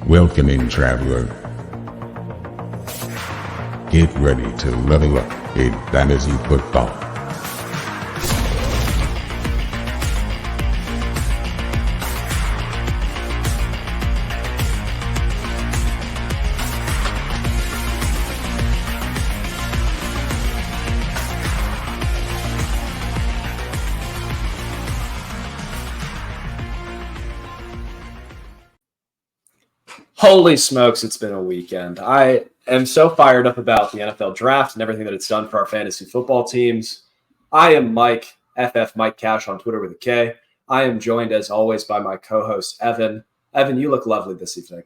Welcoming traveler. Get ready to level up in Dynasty football. Holy smokes, it's been a weekend. I am so fired up about the NFL draft and everything that it's done for our fantasy football teams. I am Mike, FF Mike Cash on Twitter with a K. I am joined, as always, by my co-host, Evan. Evan, you look lovely this evening.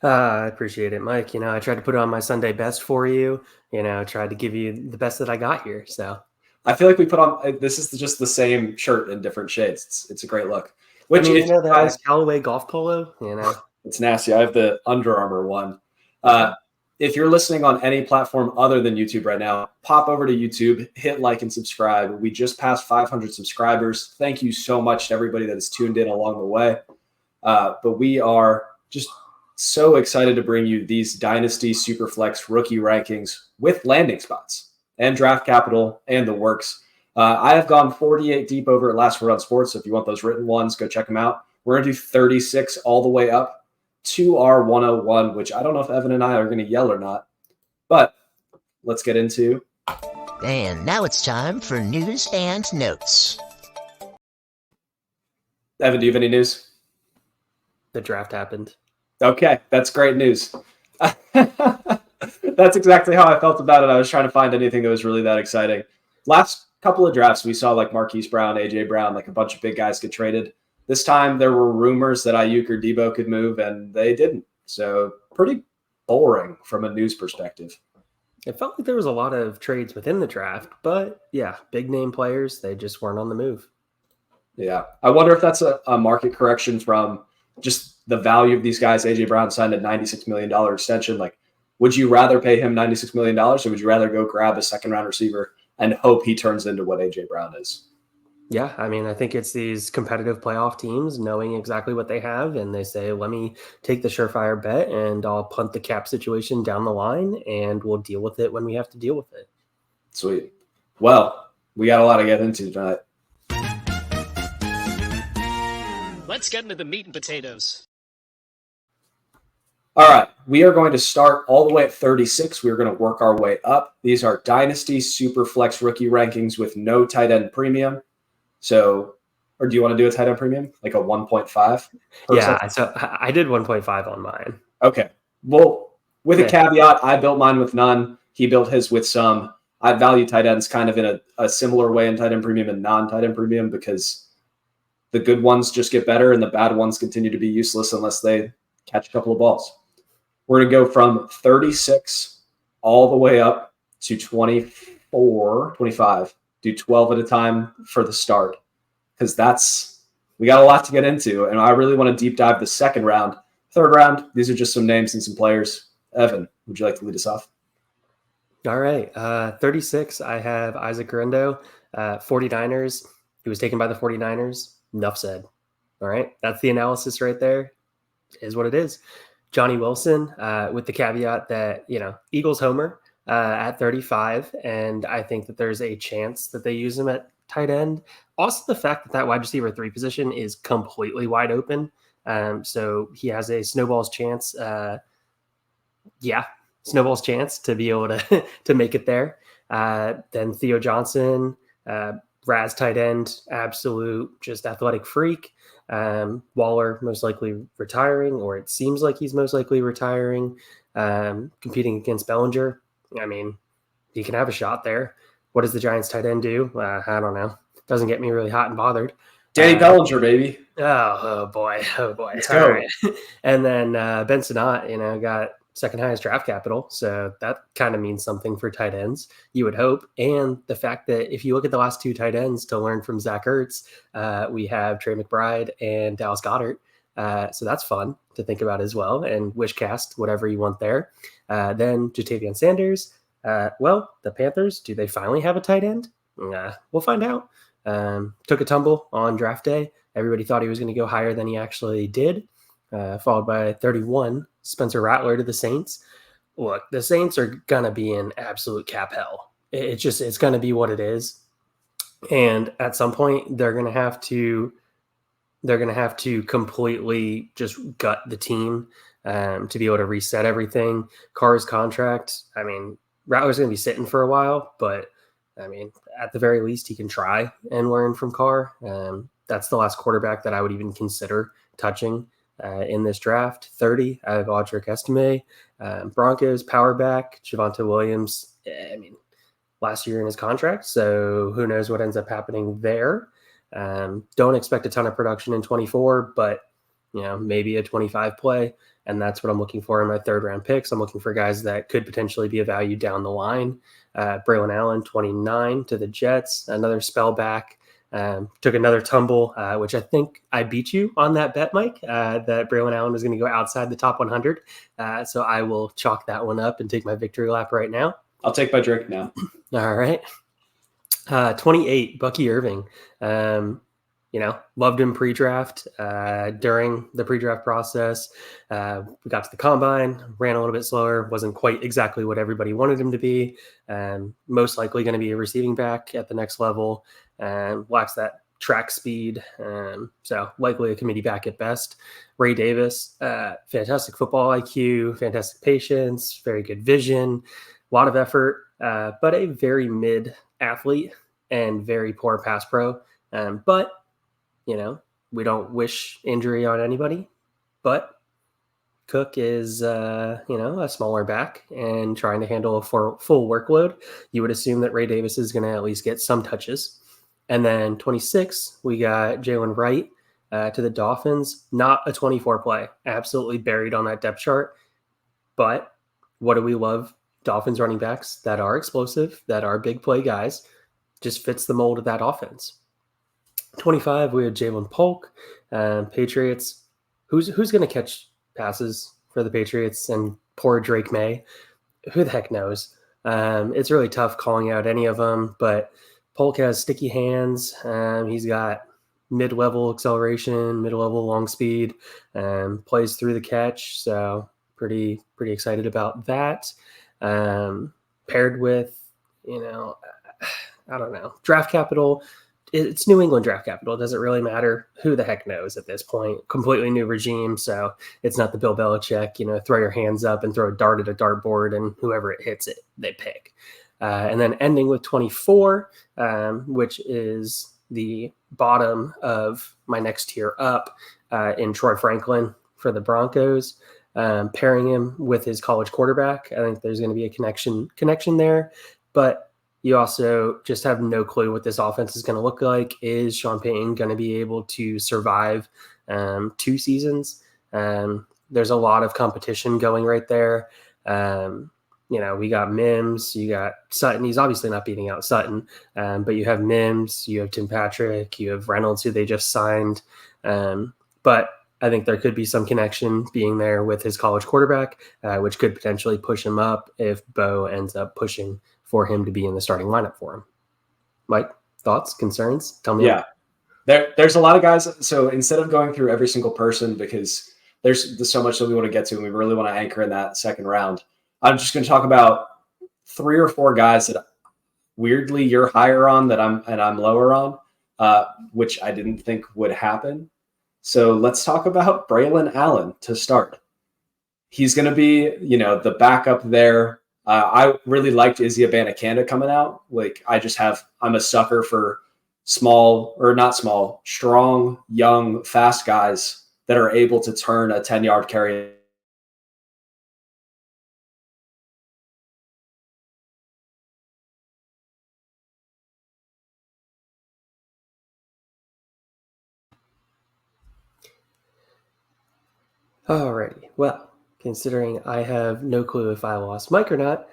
I appreciate it, Mike. I tried to put on my Sunday best for you. Tried to give you the best that I got here. So I feel like we put on – this is just the same shirt in different shades. It's a great look. Which that nice Callaway golf polo, It's nasty. I have the Under Armour one. If you're listening on any platform other than YouTube right now, pop over to YouTube, hit like and subscribe. We just passed 500 subscribers. Thank you so much to everybody that has tuned in along the way. But we are just so excited to bring you these Dynasty Superflex rookie rankings with landing spots and draft capital and the works. I have gone 48 deep over at Last Word on Sports. So if you want those written ones, go check them out. We're going to do 36 all the way up to our 101, which I don't know if Evan and I are going to yell or not, but let's get into. And now it's time for news and notes. Evan, do you have any news? The draft happened. Okay, that's great news. That's exactly how I felt about it. I was trying to find anything that was really that exciting. Last couple of drafts, we saw like Marquise Brown, AJ Brown, like a bunch of big guys get traded. This time there were rumors that Ayuk or Debo could move, and they didn't. So pretty boring from a news perspective. It felt like there was a lot of trades within the draft, but yeah, big name players, they just weren't on the move. Yeah. I wonder if that's a market correction from just the value of these guys. AJ Brown signed a $96 million extension. Like, would you rather pay him $96 million, or would you rather go grab a second-round receiver and hope he turns into what AJ Brown is? Yeah, I think it's these competitive playoff teams knowing exactly what they have, and they say, let me take the surefire bet, and I'll punt the cap situation down the line, and we'll deal with it when we have to deal with it. Sweet. Well, we got a lot to get into tonight. Let's get into the meat and potatoes. All right, we are going to start all the way at 36. We're going to work our way up. These are Dynasty Superflex rookie rankings with no tight end premium. So, or do you want to do a tight end premium, like a 1.5? Yeah, so I did 1.5 on mine. Okay. Well, with a caveat, I built mine with none. He built his with some. I value tight ends kind of in a similar way in tight end premium and non-tight end premium, because the good ones just get better and the bad ones continue to be useless unless they catch a couple of balls. We're going to go from 36 all the way up to 24, 25. Do 12 at a time for the start, because we got a lot to get into, and I really want to deep dive the second round. Third round, these are just some names and some players. Evan, would you like to lead us off? All right. 36, I have Isaac Guerendo, 49ers. He was taken by the 49ers. Enough said. All right. That's the analysis right there. Is what it is. Johnny Wilson, with the caveat that, Eagles homer at 35. And I think that there's a chance that they use him at tight end. Also, the fact that wide receiver 3 position is completely wide open. So he has a snowball's chance. Snowball's chance to be able to make it there. Then Theo Johnson, Raz tight end, absolute just athletic freak. Waller most likely retiring, or it seems like he's most likely retiring, competing against Bellinger. He can have a shot there. What does the Giants tight end do? I don't know. Doesn't get me really hot and bothered. Danny Bellinger, baby. Oh boy. Let's go. Right. And then Ben Sinnott, got second highest draft capital. So that kind of means something for tight ends, you would hope. And the fact that if you look at the last 2 tight ends to learn from Zach Ertz, we have Trey McBride and Dallas Goedert. So that's fun to think about as well. And wish cast, whatever you want there. Then Jatavian Sanders. The Panthers, do they finally have a tight end? We'll find out. Took a tumble on draft day. Everybody thought he was going to go higher than he actually did. followed by 31, Spencer Rattler to the Saints. Look, the Saints are going to be in absolute cap hell. It's going to be what it is. And at some point, they're going to have to completely just gut the team to be able to reset everything. Carr's contract, I mean, Rattler's going to be sitting for a while, but I mean, at the very least, he can try and learn from Carr. That's the last quarterback that I would even consider touching in this draft. 30, I have Audric Estime. Broncos, power back, Javonte Williams. I mean, last year in his contract, so who knows what ends up happening there. Don't expect a ton of production in 24, but maybe a 25 play, and that's what I'm looking for in my third round picks. I'm looking for guys that could potentially be a value down the line. Braylon Allen, 29 to the Jets, another spell back. Took another tumble, which I think I beat you on that bet, Mike, that Braylon Allen was going to go outside the top 100. So I will chalk that one up and take my victory lap right now. I'll take my drink now. All right. 28, Bucky Irving. Loved him pre-draft. During the pre-draft process, we got to the combine, ran a little bit slower, wasn't quite exactly what everybody wanted him to be. Most likely going to be a receiving back at the next level. Lacks that track speed. So likely a committee back at best. Ray Davis, fantastic football IQ, fantastic patience, very good vision, a lot of effort, but a very mid athlete and very poor pass pro. But we don't wish injury on anybody, but Cook is, a smaller back and trying to handle a full workload. You would assume that Ray Davis is going to at least get some touches. And then 26, we got Jalen Wright to the Dolphins. Not a 24 play, absolutely buried on that depth chart. But what do we love? Dolphins running backs that are explosive, that are big play guys, just fits the mold of that offense. 25, we have Jalen Polk, Patriots. Who's going to catch passes for the Patriots and poor Drake May? Who the heck knows? It's really tough calling out any of them, but Polk has sticky hands. He's got mid-level acceleration, mid-level long speed, plays through the catch. So pretty excited about that. Paired with, I don't know, draft capital. It's New England draft capital. It doesn't really matter. Who the heck knows at this point? Completely new regime. So it's not the Bill Belichick, throw your hands up and throw a dart at a dartboard and whoever it hits it, they pick. And then ending with 24, which is the bottom of my next tier up in Troy Franklin for the Broncos, pairing him with his college quarterback. I think there's going to be a connection there, but you also just have no clue what this offense is going to look like. Is Sean Payton going to be able to survive 2 seasons? There's a lot of competition going right there. We got Mims, you got Sutton. He's obviously not beating out Sutton, but you have Mims, you have Tim Patrick, you have Reynolds, who they just signed. But I think there could be some connection being there with his college quarterback, which could potentially push him up if Bo ends up pushing for him to be in the starting lineup for him. Mike, thoughts, concerns? Tell me. Yeah, there's a lot of guys. So instead of going through every single person, because there's so much that we want to get to and we really want to anchor in that second round, I'm just going to talk about 3 or 4 guys that weirdly you're higher on that I'm lower on, which I didn't think would happen. So let's talk about Braylon Allen to start. He's going to be, the backup there. I really liked Izzy Abanikanda coming out. I'm a sucker for strong, young, fast guys that are able to turn a 10-yard carry. Alrighty. Well, considering I have no clue if I lost Mike or not,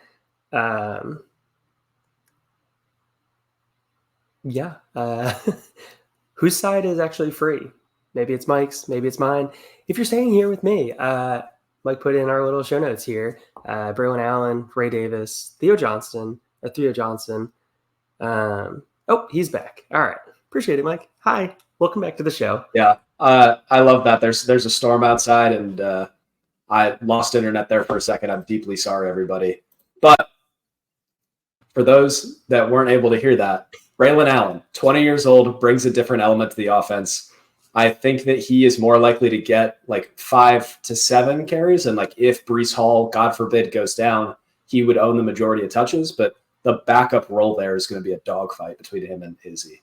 whose side is actually free? Maybe it's Mike's, maybe it's mine. If you're staying here with me, Mike put in our little show notes here. Braylon Allen, Ray Davis, Theo Johnson. Oh, he's back. All right. Appreciate it, Mike. Hi. Welcome back to the show. Yeah, I love that. There's a storm outside, and I lost internet there for a second. I'm deeply sorry, everybody. But for those that weren't able to hear that, Braylon Allen, 20 years old, brings a different element to the offense. I think that he is more likely to get like 5 to 7 carries. And like if Breece Hall, God forbid, goes down, he would own the majority of touches. But the backup role there is going to be a dogfight between him and Izzy.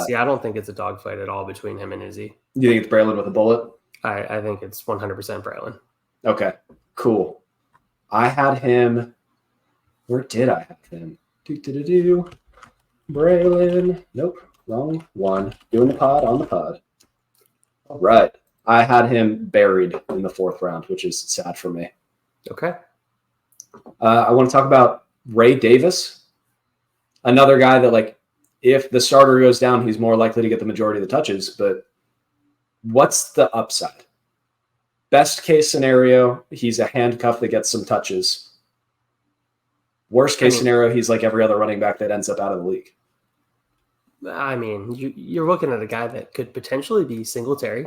See, I don't think it's a dogfight at all between him and Izzy. You think it's Braylon with a bullet? I think it's 100% Braylon. Okay, cool. I had him. Where did I have him? Braylon. Nope, wrong one. Doing the pod on the pod. All right. I had him buried in the 4th round, which is sad for me. Okay. I want to talk about Ray Davis, another guy that, like, if the starter goes down, he's more likely to get the majority of the touches. But what's the upside? Best case scenario, he's a handcuff that gets some touches. Worst case scenario, he's like every other running back that ends up out of the league. I mean, you're looking at a guy that could potentially be Singletary.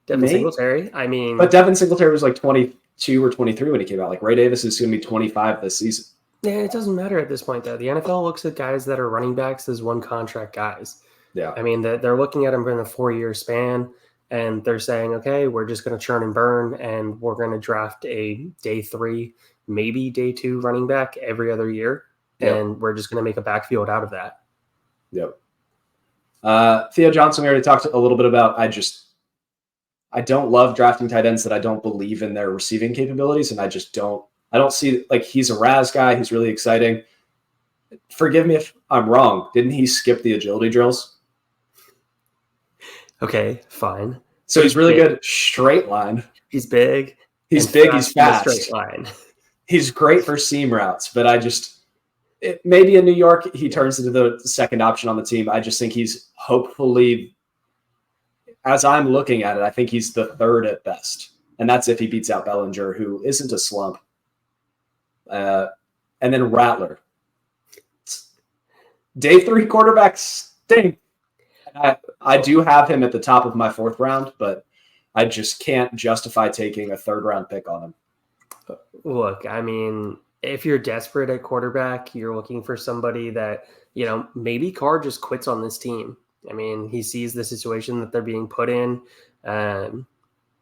Devin Singletary. I mean, but Devin Singletary was like 22 or 23 when he came out. Like Ray Davis is going to be 25 this season. Yeah, it doesn't matter at this point, though. The NFL looks at guys that are running backs as one contract guys. Yeah. I mean, they're looking at them in a 4-year span, and they're saying, okay, we're just going to churn and burn, and we're going to draft a day 3, maybe day 2 running back every other year, and we're just going to make a backfield out of that. Yep. Theo Johnson, we already talked a little bit about. I don't love drafting tight ends that I don't believe in their receiving capabilities, and I don't see, like, he's a Raz guy. He's really exciting. Forgive me if I'm wrong. Didn't he skip the agility drills? Okay, fine. So he's really good straight line. He's big. He's big. He's fast. Straight line. He's great for seam routes, but maybe in New York he turns into the second option on the team. I just think he's hopefully, as I'm looking at it, I think he's the 3rd at best, and that's if he beats out Bellinger, who isn't a slump. And then Rattler. Day 3 quarterbacks stink. I do have him at the top of my 4th round, but I just can't justify taking a 3rd round pick on him. Look, I mean, if you're desperate at quarterback, you're looking for somebody that, maybe Carr just quits on this team. I mean, he sees the situation that they're being put in.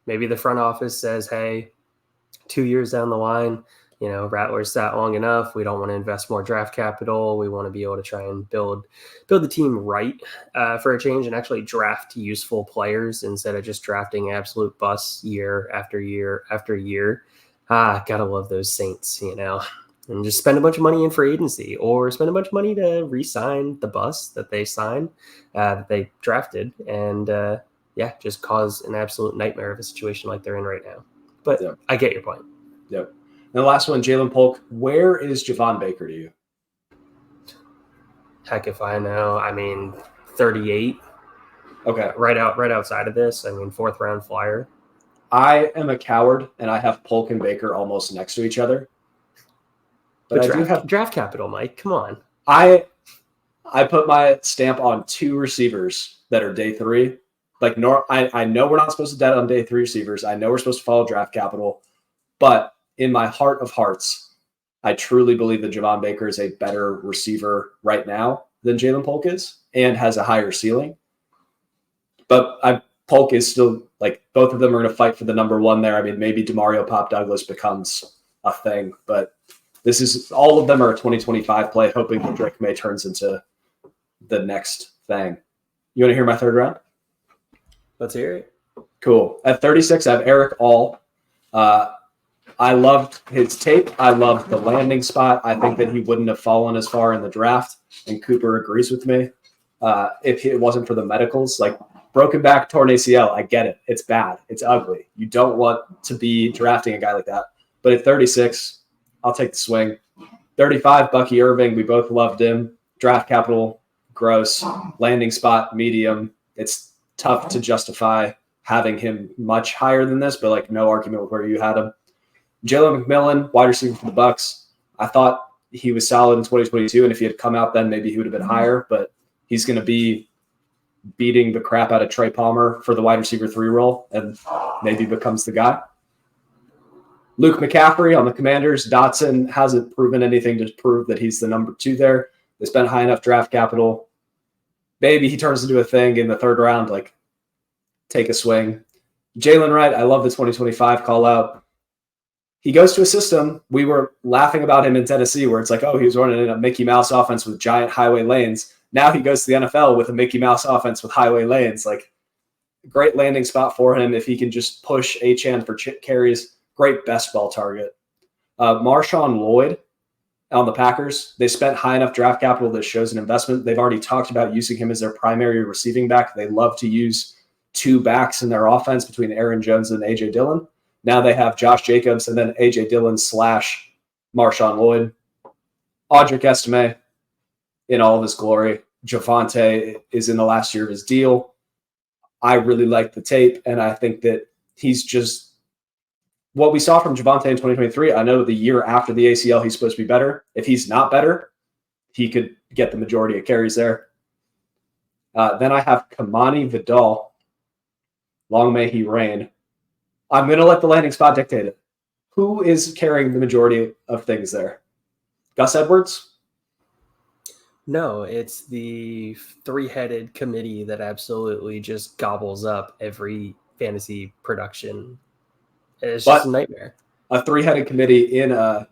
Maybe the front office says, hey, 2 years down the line, Rattler's sat long enough. We don't want to invest more draft capital. We want to be able to try and build the team right for a change and actually draft useful players instead of just drafting absolute busts year after year after year. Gotta love those Saints, and just spend a bunch of money in free agency or spend a bunch of money to re-sign the bust that they signed, that they drafted, and just cause an absolute nightmare of a situation like they're in right now. But I get your point. Yep. And the last one, Jalen Polk. Where is Javon Baker to you? Heck if I know. I mean, 38. Okay. Right outside of this. I mean, 4th round flyer. I am a coward, and I have Polk and Baker almost next to each other. But I do have draft capital, Mike. Come on. I put my stamp on 2 receivers that are day 3. Like, I know we're not supposed to bet on day 3 receivers. I know we're supposed to follow draft capital, but in my heart of hearts, I truly believe that Javon Baker is a better receiver right now than Jalen Polk is and has a higher ceiling. But Polk is still, like, both of them are going to fight for the number 1 there. I mean, maybe DeMario Pop Douglas becomes a thing, but all of them are a 2025 play, hoping that Drake May turns into the next thing. You want to hear my 3rd round? Let's hear it. Cool. At 36, I have Eric All. I loved his tape. I loved the landing spot. I think that he wouldn't have fallen as far in the draft, and Cooper agrees with me. If it wasn't for the medicals, like broken back, torn ACL, I get it. It's bad. It's ugly. You don't want to be drafting a guy like that. But at 36, I'll take the swing. 35, Bucky Irving. We both loved him. Draft capital, gross. Landing spot, medium. It's tough to justify having him much higher than this, but like no argument with where you had him. Jalen McMillan, wide receiver for the Bucks. I thought he was solid in 2022, and if he had come out then, maybe he would have been higher, but he's going to be beating the crap out of Trey Palmer for the wide receiver 3 role and maybe becomes the guy. Luke McCaffrey on the Commanders. Dotson hasn't proven anything to prove that he's the number 2 there. They spent high enough draft capital. Maybe he turns into a thing in the 3rd round, like take a swing. Jalen Wright, I love the 2025 call out. He goes to a system. We were laughing about him in Tennessee where it's like, oh, he was running in a Mickey Mouse offense with giant highway lanes. Now he goes to the NFL with a Mickey Mouse offense with highway lanes. Like, great landing spot for him if he can just push Achane for carries. Great best ball target. Marshawn Lloyd on the Packers. They spent high enough draft capital that shows an investment. They've already talked about using him as their primary receiving back. They love to use 2 backs in their offense between Aaron Jones and A.J. Dillon. Now they have Josh Jacobs and then A.J. Dillon / Marshawn Lloyd. Audric Estime in all of his glory. Javonte is in the last year of his deal. I really like the tape, and I think that he's just what we saw from Javonte in 2023. I know the year after the ACL, he's supposed to be better. If he's not better, he could get the majority of carries there. Then I have Kamani Vidal. Long may he reign. I'm going to let the landing spot dictate it. Who is carrying the majority of things there? Gus Edwards? No, it's the 3-headed committee that absolutely just gobbles up every fantasy production. It's just a nightmare. A 3-headed committee in a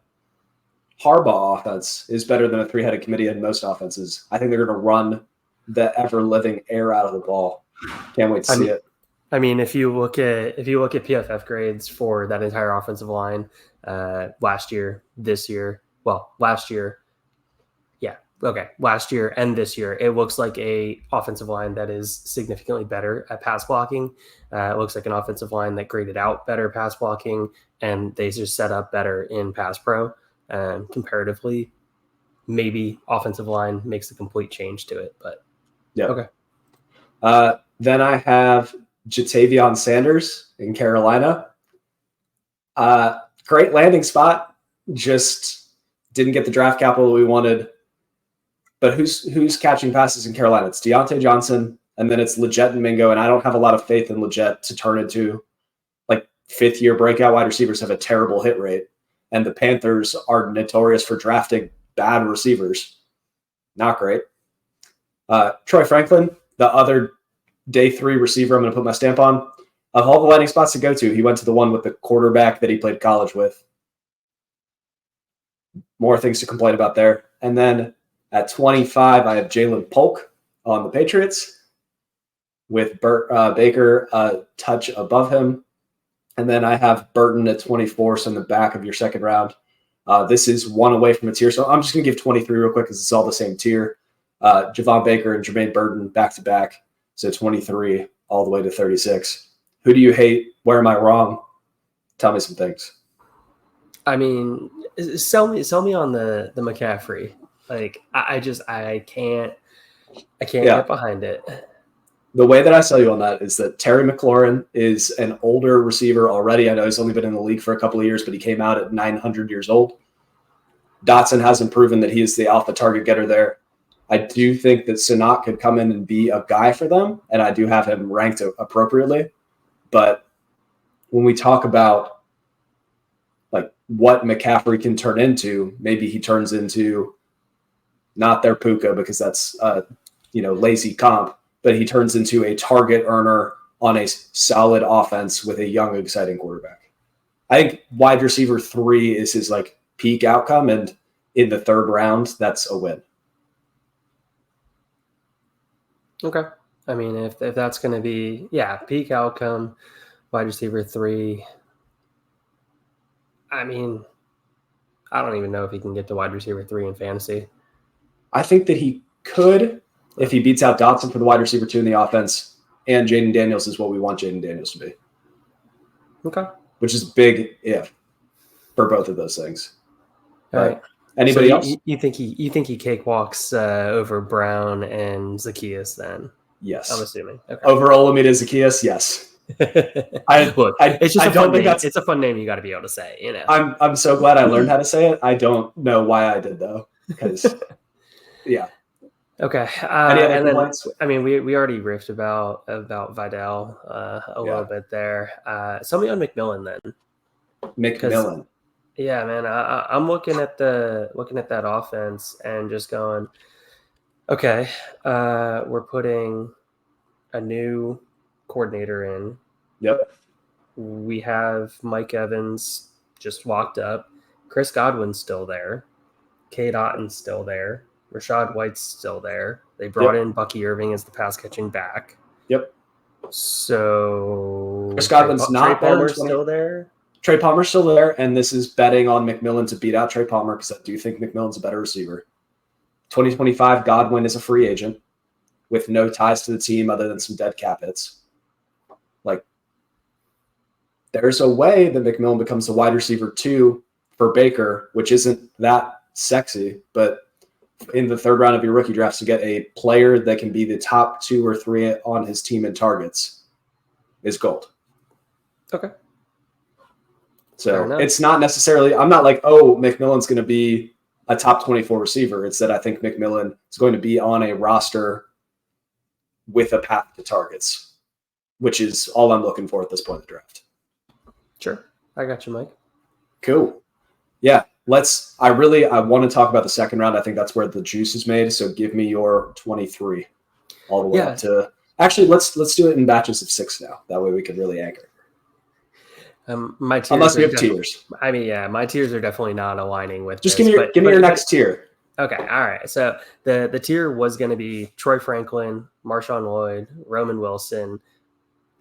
Harbaugh offense is better than a 3-headed committee in most offenses. I think they're going to run the ever-living air out of the ball. Can't wait to see it. I mean, if you look at PFF grades for that entire offensive line last year and this year, it looks like a offensive line that is significantly better at pass blocking. It looks like an offensive line that graded out better pass blocking, and they just set up better in pass pro. Comparatively, maybe offensive line makes a complete change to it, but yeah. Okay. Then I have Jatavion Sanders in Carolina. Great landing spot. Just didn't get the draft capital we wanted. But who's catching passes in Carolina? It's Deontay Johnson, and then it's Leggett and Mingo, and I don't have a lot of faith in Leggett to turn into, like, 5th-year breakout wide receivers have a terrible hit rate, and the Panthers are notorious for drafting bad receivers. Not great. Troy Franklin, the other day 3 receiver I'm going to put my stamp on. Of all the landing spots to go to, he went to the one with the quarterback that he played college with. More things to complain about there. And then at 25, I have Jalen Polk on the Patriots with Baker a touch above him. And then I have Burton at 24, so in the back of your second round. This is one away from a tier, so I'm just going to give 23 real quick because it's all the same tier. Javon Baker and Jermaine Burton back-to-back, so 23 all the way to 36. Who do you hate? Where am I wrong? Tell me some things. I mean, sell me on the McCaffrey. Like, I can't get behind it. The way that I sell you on that is that Terry McLaurin is an older receiver already. I know he's only been in the league for a couple of years, but he came out at 900 years old. Dotson hasn't proven that he is the alpha target getter there. I do think that Sanat could come in and be a guy for them, and I do have him ranked appropriately. But when we talk about, like, what McCaffrey can turn into, maybe he turns into not their Puka because that's lazy comp, but he turns into a target earner on a solid offense with a young, exciting quarterback. I think wide receiver 3 is his, like, peak outcome, and in the 3rd round, that's a win. Okay. I mean, if that's going to be, peak outcome, wide receiver 3. I mean, I don't even know if he can get to wide receiver 3 in fantasy. I think that he could if he beats out Dotson for the wide receiver 2 in the offense, and Jaden Daniels is what we want Jaden Daniels to be. Okay. Which is big if for both of those things. All right. Anybody else? You think he cakewalks over Brown and Zacchaeus then? Yes. I'm assuming. Okay. Over Olamide Zacchaeus, yes. It's just a fun name. It's a fun name you got to be able to say, you know. I'm so glad I learned how to say it. I don't know why I did though, because yeah. Okay. Any other And then, complaints? I mean, we already riffed about Vidal a little bit there. Somebody on McMillan then, because McMillan. yeah, man, I'm looking at that offense and just going, okay, we're putting a new coordinator in. Yep. We have Mike Evans just walked up. Chris Godwin's still there. Cade Otton's still there. Rashad White's still there. They brought in Bucky Irving as the pass catching back. Yep. So Chris Godwin's Trey not there in Palmer's 20 still there. Trey Palmer's still there, and this is betting on McMillan to beat out Trey Palmer because I do think McMillan's a better receiver. 2025, Godwin is a free agent with no ties to the team other than some dead cap hits. Like, there's a way that McMillan becomes the wide receiver 2 for Baker, which isn't that sexy, but in the third round of your rookie drafts to get a player that can be the top 2 or 3 on his team in targets is gold. Okay. So it's not necessarily, I'm not like, oh, McMillan's going to be a top 24 receiver. It's that I think McMillan is going to be on a roster with a path to targets, which is all I'm looking for at this point in the draft. Sure. I got you, Mike. Cool. Yeah. I want to talk about the second round. I think that's where the juice is made. So give me your 23 all the way up to, actually, let's do it in batches of 6 now. That way we can really anchor. My tiers unless we have tiers. I mean, yeah, my tiers are definitely not aligning with just this, give me your next tier. Okay, all right. So the tier was going to be Troy Franklin, Marshawn Lloyd, Roman Wilson,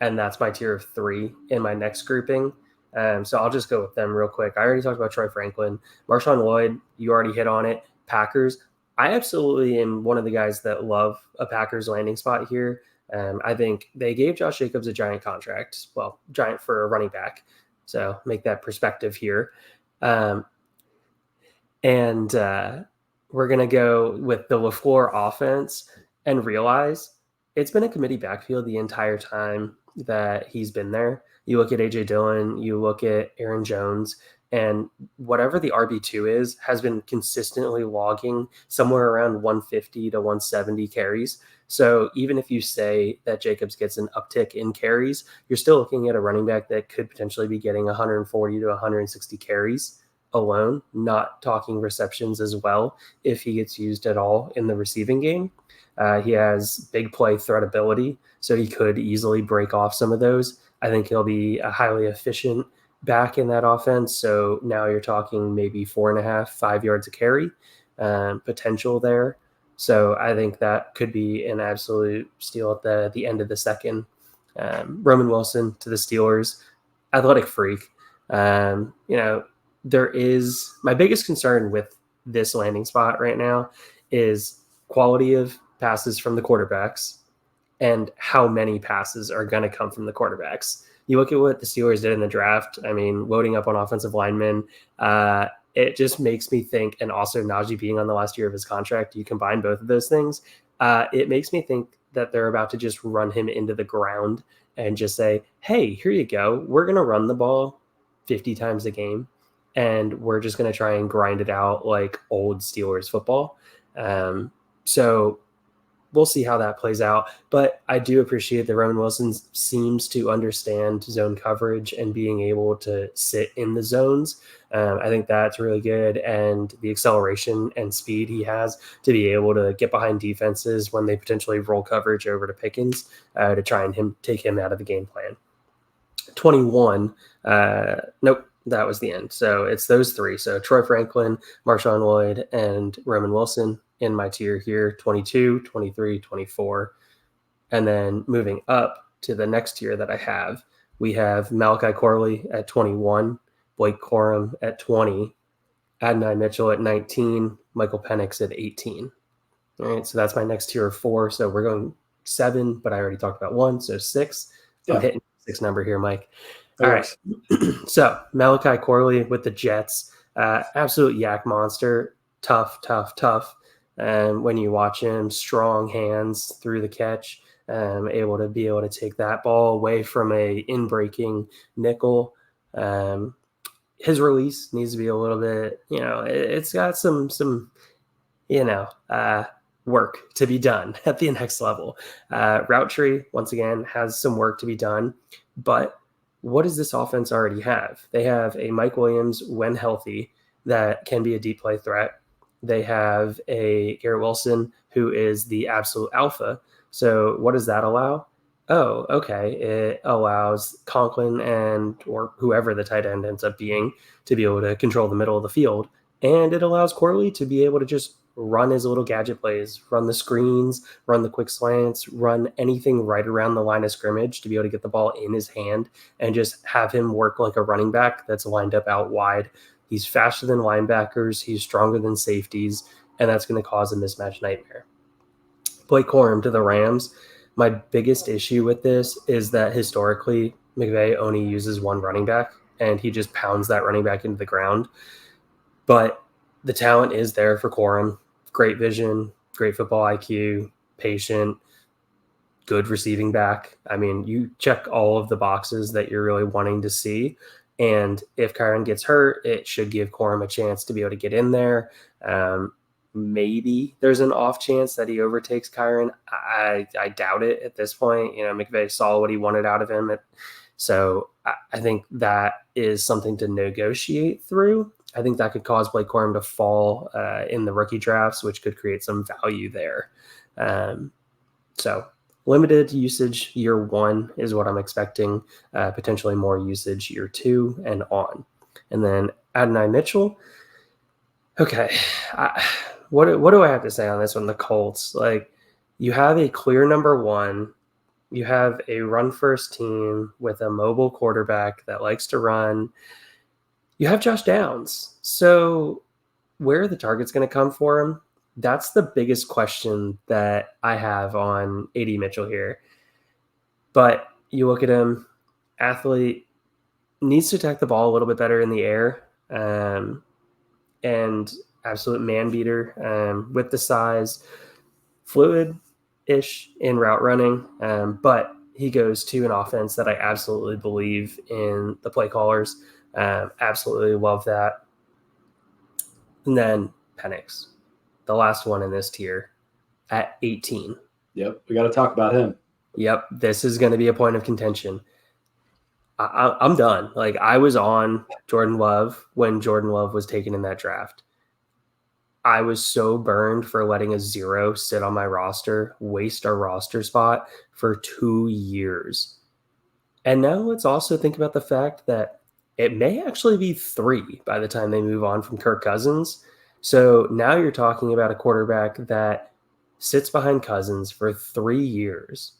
and that's my tier of 3 in my next grouping. So I'll just go with them real quick. I already talked about Troy Franklin. Marshawn Lloyd, you already hit on it. Packers, I absolutely am one of the guys that love a Packers landing spot here. I think they gave Josh Jacobs a giant contract. Well, giant for a running back. So make that perspective here. And we're going to go with the LaFleur offense and realize it's been a committee backfield the entire time that he's been there. You look at A.J. Dillon, you look at Aaron Jones, and whatever the RB2 is has been consistently logging somewhere around 150 to 170 carries. So even if you say that Jacobs gets an uptick in carries, you're still looking at a running back that could potentially be getting 140 to 160 carries alone, not talking receptions as well if he gets used at all in the receiving game. He has big play threat ability, so he could easily break off some of those. I think he'll be a highly efficient back in that offense. So now you're talking maybe 4.5, 5 yards a carry potential there. So I think that could be an absolute steal at the end of the second. Roman Wilson to the Steelers, athletic freak. There is my biggest concern with this landing spot right now is quality of passes from the quarterbacks and how many passes are going to come from the quarterbacks. You look at what the Steelers did in the draft. I mean, loading up on offensive linemen, it just makes me think, and also Najee being on the last year of his contract, you combine both of those things, it makes me think that they're about to just run him into the ground and just say, hey, here you go. We're going to run the ball 50 times a game, and we're just going to try and grind it out like old Steelers football. So we'll see how that plays out. But I do appreciate that Roman Wilson seems to understand zone coverage and being able to sit in the zones. I think that's really good. And the acceleration and speed he has to be able to get behind defenses when they potentially roll coverage over to Pickens to try and take him out of the game plan. 21. Nope. That was the end. So it's those 3. So Troy Franklin, Marshawn Lloyd, and Roman Wilson in my tier here, 22, 23, 24. And then moving up to the next tier that I have, we have Malachi Corley at 21, Blake Corum at 20, Adonai Mitchell at 19, Michael Penix at 18. All right, so that's my next tier of 4. So we're going 7, but I already talked about 1, so 6. Yeah. I'm hitting 6 number here, Mike. All right. So Malachi Corley with the Jets, absolute yak monster, tough. And when you watch him, strong hands through the catch, able to take that ball away from a in-breaking nickel. His release needs to be a little bit, it's got some work to be done at the next level. Route tree, once again, has some work to be done. But what does this offense already have? They have a Mike Williams, when healthy, that can be a deep play threat. They have a Garrett Wilson, who is the absolute alpha. So what does that allow? Oh, okay. It allows Conklin or whoever the tight end ends up being to be able to control the middle of the field. And it allows Corley to be able to just run his little gadget plays, run the screens, run the quick slants, run anything right around the line of scrimmage to be able to get the ball in his hand and just have him work like a running back that's lined up out wide. He's faster than linebackers. He's stronger than safeties, and that's going to cause a mismatch nightmare. Blake Corum to the Rams. My biggest issue with this is that historically McVay only uses one running back, and he just pounds that running back into the ground. But the talent is there for Corum. Great vision, great football IQ, patient, good receiving back. I mean, you check all of the boxes that you're really wanting to see. And if Kyron gets hurt, it should give Corum a chance to be able to get in there. Maybe there's an off chance that he overtakes Kyron. I doubt it at this point. McVay saw what he wanted out of him. So I think that is something to negotiate through. I think that could cause Blake Corum to fall in the rookie drafts, which could create some value there. So limited usage year 1 is what I'm expecting, potentially more usage year 2 and on. And then Adonai Mitchell. Okay. What do I have to say on this one? The Colts, you have a clear number 1. You have a run first team with a mobile quarterback that likes to run. You have Josh Downs. So where are the targets going to come for him? That's the biggest question that I have on AD Mitchell here. But you look at him, athlete, needs to attack the ball a little bit better in the air, and absolute man beater with the size, fluid-ish in route running, but he goes to an offense that I absolutely believe in the play callers. Absolutely love that. And then Penix, the last one in this tier at 18. Yep, we got to talk about him. Yep, this is going to be a point of contention. I'm done. I was on Jordan Love when Jordan Love was taken in that draft. I was so burned for letting a 0 sit on my roster, waste our roster spot for 2 years. And now let's also think about the fact that it may actually be 3 by the time they move on from Kirk Cousins. So now you're talking about a quarterback that sits behind Cousins for 3 years,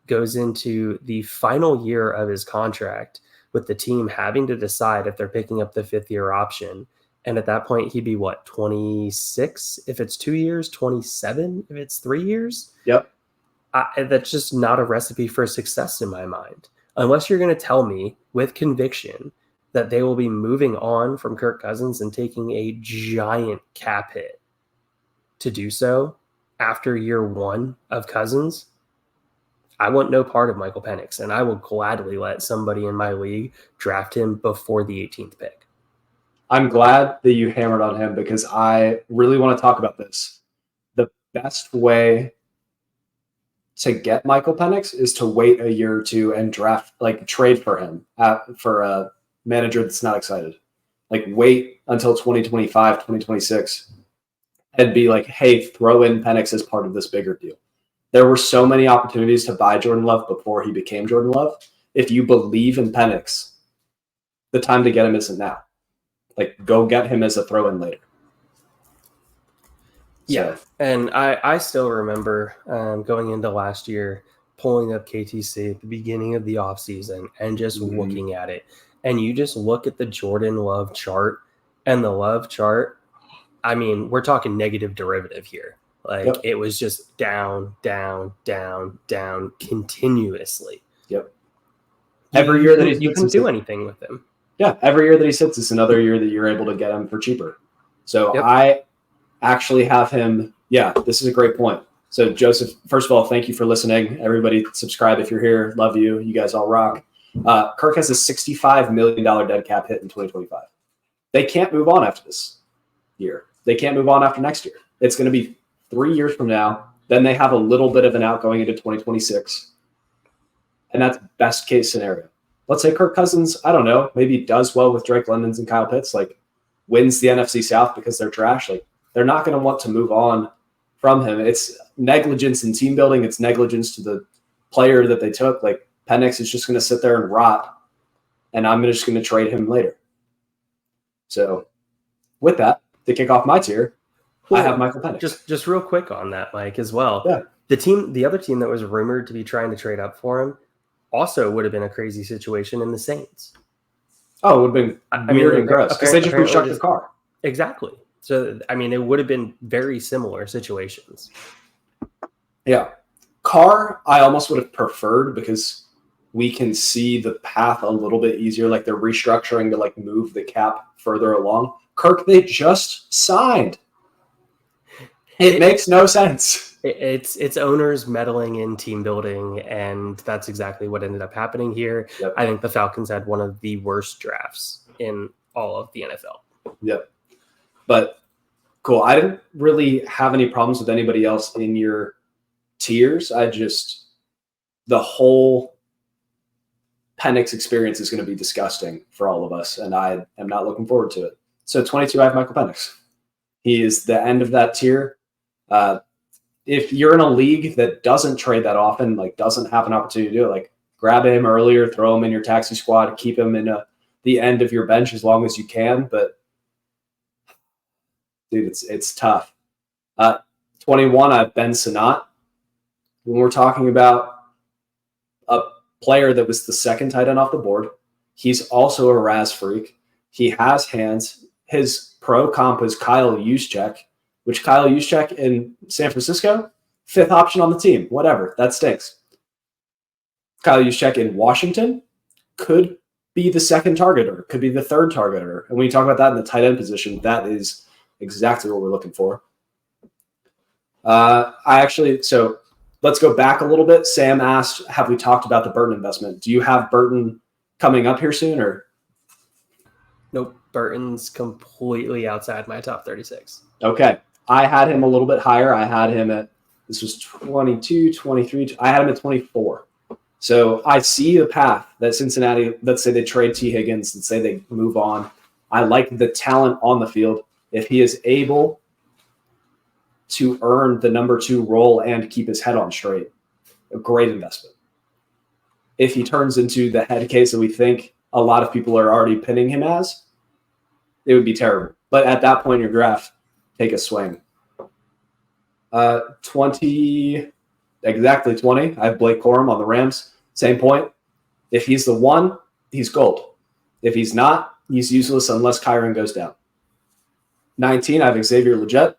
goes into the final year of his contract with the team having to decide if they're picking up the 5th-year option. And at that point, he'd be 26 if it's 2 years, 27 if it's 3 years? Yep. That's just not a recipe for success in my mind. Unless you're going to tell me with conviction that they will be moving on from Kirk Cousins and taking a giant cap hit to do so after year 1 of Cousins, I want no part of Michael Penix, and I will gladly let somebody in my league draft him before the 18th pick. I'm glad that you hammered on him because I really want to talk about this. The best way to get Michael Penix is to wait a year or 2 and trade for him for a manager that's not excited. Wait until 2025, 2026 and be hey, throw in Penix as part of this bigger deal. There were so many opportunities to buy Jordan Love before he became Jordan Love. If you believe in Penix, the time to get him isn't now. Go get him as a throw-in later. Yeah, and I still remember going into last year, pulling up KTC at the beginning of the offseason and just looking at it. And you just look at the Jordan Love chart, and the Love chart, I mean, we're talking negative derivative here. It was just down, down, down, down continuously. Yep. Every year that you couldn't do anything with him. Yeah, every year that he sits is another year that you're able to get him for cheaper. So I actually have him. Yeah, this is a great point. So Joseph, first of all, thank you for listening. Everybody subscribe if you're here. Love you. You guys all rock. Kirk has a $65 million dead cap hit in 2025. They can't move on after this year. They can't move on after next year. It's going to be 3 years from now. Then they have a little bit of an out going into 2026. And that's best case scenario. Let's say Kirk Cousins, I don't know, maybe does well with Drake London's and Kyle Pitts, like wins the NFC South because they're trash. Like they're not going to want to move on from him. It's negligence in team building. It's negligence to the player that they took. Like Penix is just going to sit there and rot, and I'm just going to trade him later. So with that, to kick off my tier, I have Michael Penix. Just real quick on that, Mike, as well. Yeah. The other team that was rumored to be trying to trade up for him also would have been a crazy situation in the Saints. Oh, it would have been weird and gross because they just restructured Carr. Exactly. So, I mean, it would have been very similar situations. Yeah. Carr, I almost would have preferred because we can see the path a little bit easier. Like they're restructuring to like move the cap further along. Kirk, they just signed. It makes no sense. It's owners meddling in team building, and that's exactly what ended up happening here. Yep. I think the Falcons had one of the worst drafts in all of the NFL. Yep. But cool. I didn't really have any problems with anybody else in your tiers. The whole Penix experience is going to be disgusting for all of us, and I am not looking forward to it. So 22, I have Michael Penix. He is the end of that tier. If you're in a league that doesn't trade that often, like doesn't have an opportunity to do it, like grab him earlier, throw him in your taxi squad, keep him in the end of your bench as long as you can. But dude, it's tough. 21, I have Ben Sinnott. When we're talking about a player that was the second tight end off the board, he's also a Raz freak. He has hands. His pro comp is Kyle Juszczyk, which Kyle Juszczyk in San Francisco, 5th option on the team. Whatever, that stinks. Kyle Juszczyk in Washington could be the second targeter, could be the third targeter. And when you talk about that in the tight end position, that is exactly what we're looking for. So let's go back a little bit. Sam asked, have we talked about the Burton investment? Do you have Burton coming up here soon, or? Nope. Burton's completely outside my top 36. Okay. I had him a little bit higher. I had him at, this was 22, 23. I had him at 24. So I see the path that Cincinnati, let's say they trade T. Higgins, let's say they move on. I like the talent on the field. If he is able to earn the number 2 role and keep his head on straight, a great investment. If he turns into the head case that we think a lot of people are already pinning him as, it would be terrible. But at that point in your draft, take a swing. 20, exactly 20. I have Blake Corum on the Rams. Same point. If he's the one, he's gold. If he's not, he's useless unless Kyron goes down. 19, I have Xavier Legette.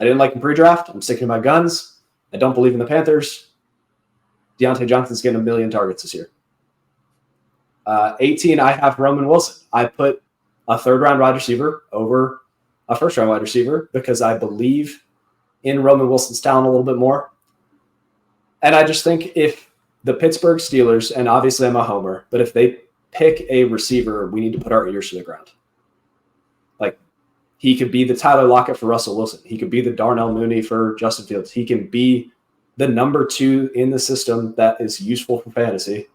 I didn't like him pre-draft. I'm sticking to my guns. I don't believe in the Panthers. Deontay Johnson's getting 1 million targets this year. 18, I have Roman Wilson. I put a 3rd-round wide receiver over a 1st-round wide receiver because I believe in Roman Wilson's talent a little bit more. And I just think if the Pittsburgh Steelers, and obviously I'm a homer, but if they pick a receiver, we need to put our ears to the ground. Like, he could be the Tyler Lockett for Russell Wilson. He could be the Darnell Mooney for Justin Fields. He can be the number 2 in the system that is useful for fantasy.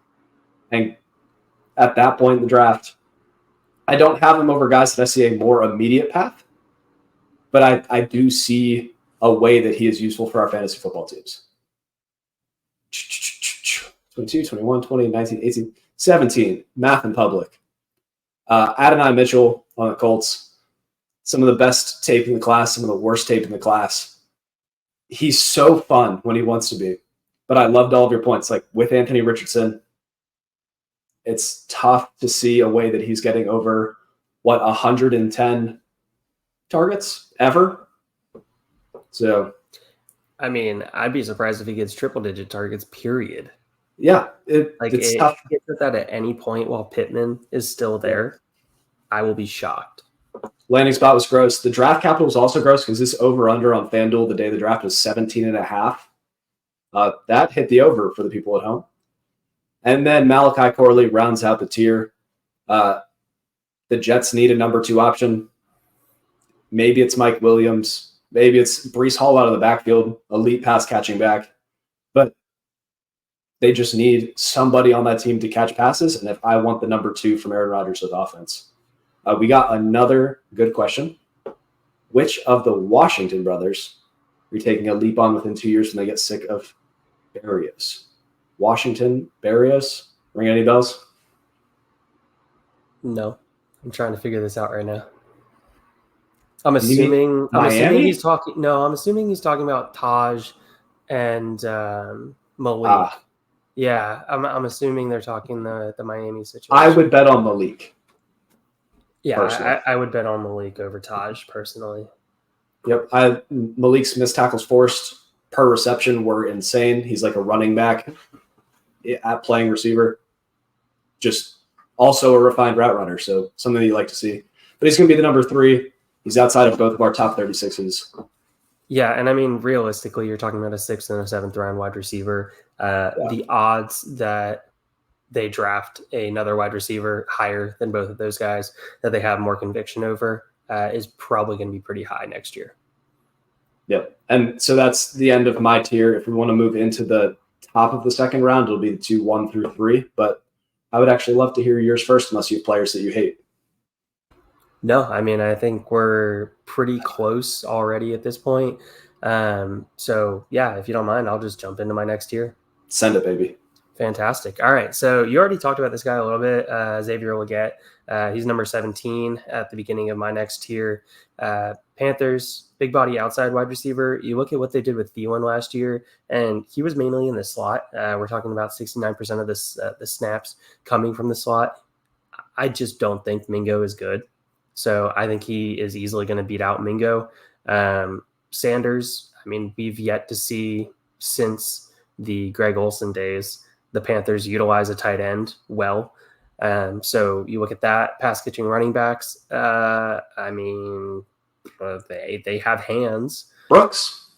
And at that point in the draft, I don't have him over guys that I see a more immediate path, but I do see a way that he is useful for our fantasy football teams. 22, 21, 20, 19, 18, 17, math in public. Adonai Mitchell on the Colts, some of the best tape in the class, some of the worst tape in the class. He's so fun when he wants to be, but I loved all of your points. Like with Anthony Richardson, it's tough to see a way that he's getting over, 110 targets ever. So, I mean, I'd be surprised if he gets triple-digit targets, period. Yeah. It's tough. If he gets that at any point while Pittman is still there, I will be shocked. Landing spot was gross. The draft capital was also gross because this over-under on FanDuel the day of the draft was 17.5. That hit the over for the people at home. And then Malachi Corley rounds out the tier. The Jets need a number 2 option. Maybe it's Mike Williams. Maybe it's Brees Hall out of the backfield, elite pass catching back. But they just need somebody on that team to catch passes. And if I want the number 2 from Aaron Rodgers with offense, we got another good question. Which of the Washington brothers are you taking a leap on within 2 years when they get sick of Berrios? Washington, Berrios, ring any bells? No, I'm trying to figure this out right now. I'm assuming he's talking. No, I'm assuming he's talking about Taj and Malik. Yeah, I'm assuming they're talking the Miami situation. I would bet on Malik. Yeah, I would bet on Malik over Taj personally. Yep, Malik's missed tackles forced per reception were insane. He's like a running back at playing receiver. Just also a refined route runner, so something that you like to see. But he's going to be the number 3. He's outside of both of our top 36s. Yeah, and I mean, realistically, you're talking about a 6th and a 7th round wide receiver. The odds that they draft another wide receiver higher than both of those guys that they have more conviction over is probably going to be pretty high next year. Yep. And so that's the end of my tier. If we want to move into the top of the second round, it'll be the 2, 1 through 3. But I would actually love to hear yours first, unless you have players that you hate. No, I mean, I think we're pretty close already at this point. So, yeah, if you don't mind, I'll just jump into my next tier. Send it, baby. Fantastic. All right. So you already talked about this guy a little bit, Xavier Legette. He's number 17 at the beginning of my next tier. Panthers, big body outside wide receiver. You look at what they did with Thielen last year, and he was mainly in the slot. We're talking about 69% of the snaps coming from the slot. I just don't think Mingo is good. So I think he is easily going to beat out Mingo. Sanders, I mean, we've yet to see since the Greg Olsen days, the Panthers utilize a tight end well. So you look at that, pass catching running backs. I mean, they have hands. Brooks.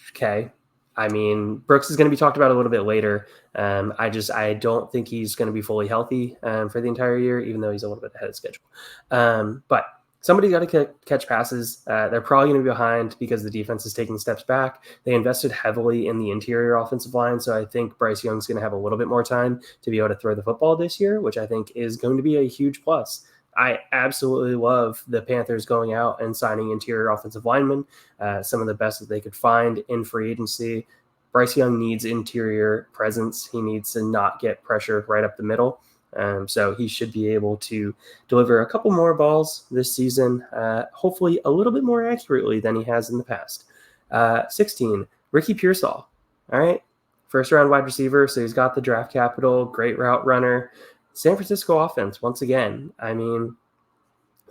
Okay. I mean, Brooks is going to be talked about a little bit later. I don't think he's going to be fully healthy for the entire year, even though he's a little bit ahead of schedule. But somebody's got to catch passes. They're probably going to be behind because the defense is taking steps back. They invested heavily in the interior offensive line, so I think Bryce Young's going to have a little bit more time to be able to throw the football this year, which I think is going to be a huge plus. I absolutely love the Panthers going out and signing interior offensive linemen, some of the best that they could find in free agency. Bryce Young needs interior presence. He needs to not get pressure right up the middle. So he should be able to deliver a couple more balls this season, hopefully a little bit more accurately than he has in the past. 16, Ricky Pearsall. All right. First round wide receiver. So he's got the draft capital, great route runner. San Francisco offense, once again, I mean,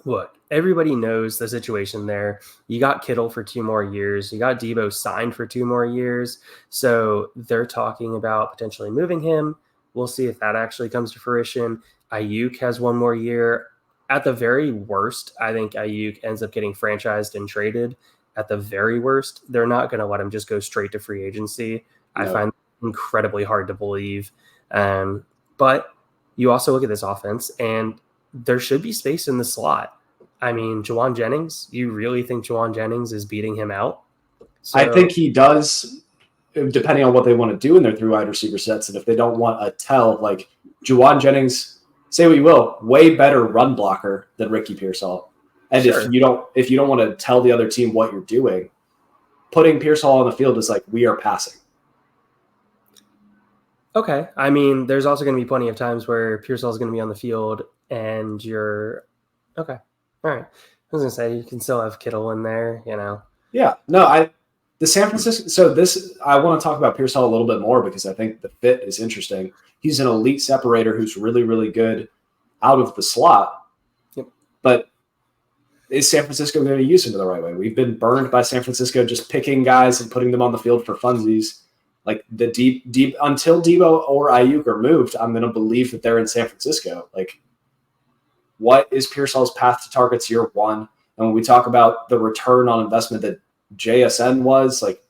look, everybody knows the situation there. You got Kittle for 2 more years. You got Debo signed for 2 more years. So they're talking about potentially moving him. We'll see if that actually comes to fruition. Ayuk has 1 more year. At the very worst, I think Ayuk ends up getting franchised and traded. At the very worst, they're not going to let him just go straight to free agency. No. I find that incredibly hard to believe. But you also look at this offense, and there should be space in the slot. I mean, Juwan Jennings, you really think Juwan Jennings is beating him out? So, I think he does, depending on what they want to do in their 3 wide receiver sets. And if they don't want a tell, like Juwan Jennings, say what you will, way better run blocker than Ricky Pearsall. And sure. if you don't want to tell the other team what you're doing, putting Pearsall on the field is like, we are passing. Okay. I mean, there's also going to be plenty of times where Pearsall is going to be on the field and you're okay. All right. I was going to say, you can still have Kittle in there, you know? Yeah. No, the San Francisco. So I want to talk about Pearsall a little bit more because I think the fit is interesting. He's an elite separator who's really, really good out of the slot. Yep. But is San Francisco going to use him the right way? We've been burned by San Francisco just picking guys and putting them on the field for funsies. Like the deep until Debo or Ayuk are moved, I'm going to believe that they're in San Francisco. Like, what is Pearsall's path to targets year 1? And when we talk about the return on investment that JSN was, like,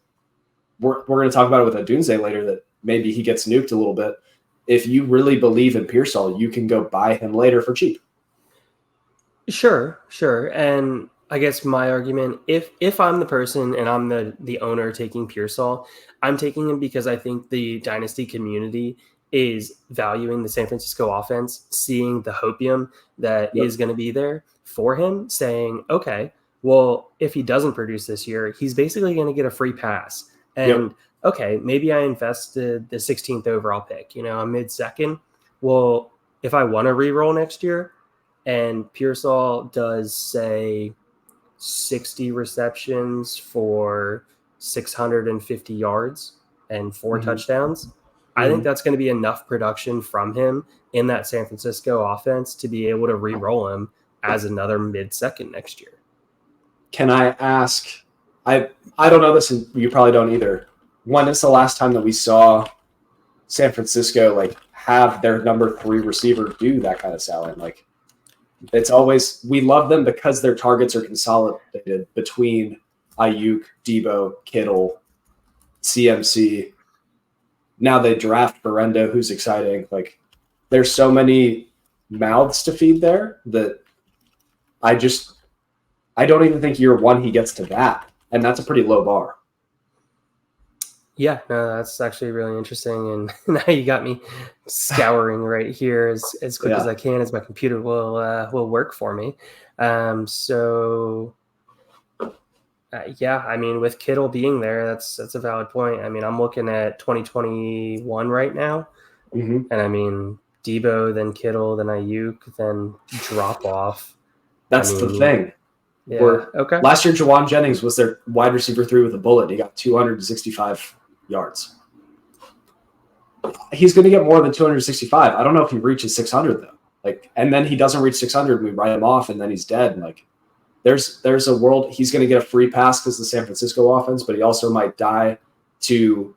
we're going to talk about it with Odunze later that maybe he gets nuked a little bit. If you really believe in Pearsall, you can go buy him later for cheap. Sure. And I guess my argument, if I'm the person and I'm the owner taking Pearsall, I'm taking him because I think the Dynasty community is valuing the San Francisco offense, seeing the hopium that Yep. is going to be there for him, saying, okay, well, if he doesn't produce this year, he's basically going to get a free pass. And okay, maybe I invested the 16th overall pick, a mid-second. Well, if I want to re-roll next year and Pearsall does, say, 60 receptions for 650 yards and 4 touchdowns. I think that's going to be enough production from him in that San Francisco offense to be able to re-roll him as another mid-second next year. Can I ask, I don't know this, and you probably don't either. When is the last time that we saw San Francisco have their number 3 receiver do that kind of selling? It's always, we love them because their targets are consolidated between Ayuk, Debo, Kittle, CMC. Now they draft Berendo, who's exciting. There's so many mouths to feed there that I don't even think year 1 he gets to that. And that's a pretty low bar. Yeah, no, that's actually really interesting. And now you got me scouring right here as quick as I can, as my computer will work for me. Yeah, I mean, with Kittle being there, that's a valid point. I mean, I'm looking at 2021 right now. And I mean, Debo, then Kittle, then Ayuk, then drop off. That's the thing. Yeah. Okay. Last year, Jawan Jennings was their wide receiver 3 with a bullet. He got 265 yards. He's going to get more than 265. I don't know if he reaches 600 though. And then he doesn't reach 600. We write him off, and then he's dead. And there's a world he's going to get a free pass because of the San Francisco offense, but he also might die to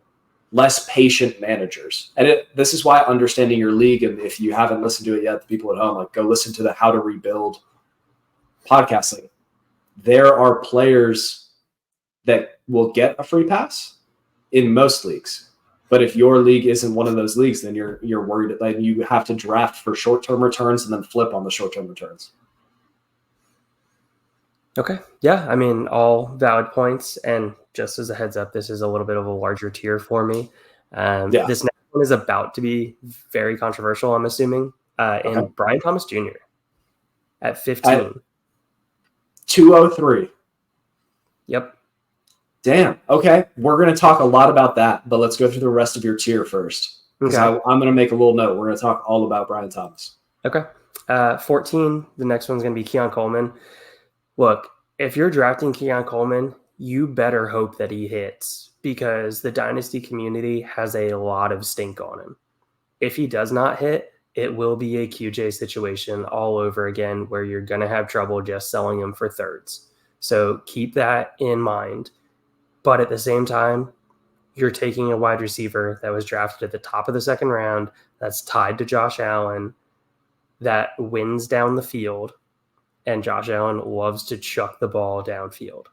less patient managers. And this is why understanding your league, and if you haven't listened to it yet, the people at home, go listen to the How to Rebuild podcasting. There are players that will get a free pass in most leagues. But if your league isn't one of those leagues, then you're worried that you have to draft for short-term returns and then flip on the short-term returns. Okay. Yeah, I mean, all valid points. And just as a heads up, this is a little bit of a larger tier for me. This next one is about to be very controversial, I'm assuming. And Brian Thomas Jr. at 15. 203. Yep. Damn. Okay. We're going to talk a lot about that, but let's go through the rest of your tier first. Okay. I'm going to make a little note. We're going to talk all about Brian Thomas. Okay. 14, the next one's going to be Keon Coleman. Look, if you're drafting Keon Coleman, you better hope that he hits because the Dynasty community has a lot of stink on him. If he does not hit, it will be a QJ situation all over again where you're going to have trouble just selling him for thirds. So keep that in mind. But at the same time, you're taking a wide receiver that was drafted at the top of the second round, that's tied to Josh Allen, that wins down the field, and Josh Allen loves to chuck the ball downfield.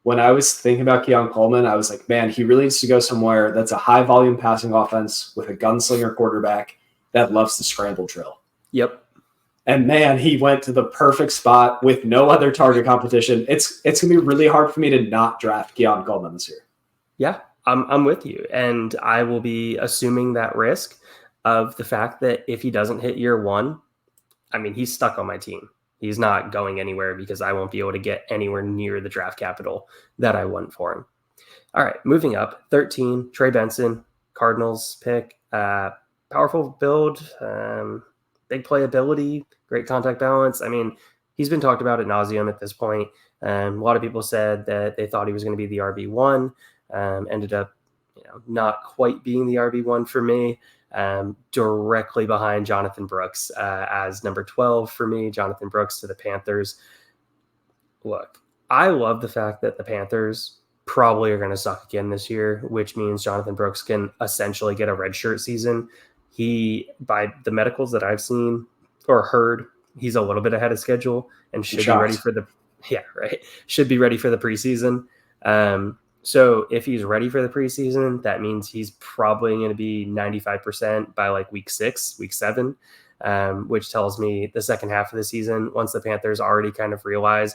When I was thinking about Keon Coleman, I was like, man, he really needs to go somewhere that's a high-volume passing offense with a gunslinger quarterback that loves the scramble drill. Yep. And man, he went to the perfect spot with no other target competition. It's going to be really hard for me to not draft Keon Coleman this year. Yeah, I'm with you. And I will be assuming that risk of the fact that if he doesn't hit year 1, I mean, he's stuck on my team. He's not going anywhere because I won't be able to get anywhere near the draft capital that I want for him. All right, moving up. 13, Trey Benson, Cardinals pick. Powerful build, big playability, great contact balance. I mean, he's been talked about ad nauseum at this point. A lot of people said that they thought he was going to be the RB1. Ended up, not quite being the RB1 for me. Directly behind Jonathan Brooks as number 12 for me. Jonathan Brooks to the Panthers. Look, I love the fact that the Panthers probably are going to suck again this year, which means Jonathan Brooks can essentially get a redshirt season. He, by the medicals that I've seen or heard, he's a little bit ahead of schedule and should be ready for the preseason. So if he's ready for the preseason, that means he's probably going to be 95% by week 6, week 7. which tells me the second half of the season, once the Panthers already kind of realize,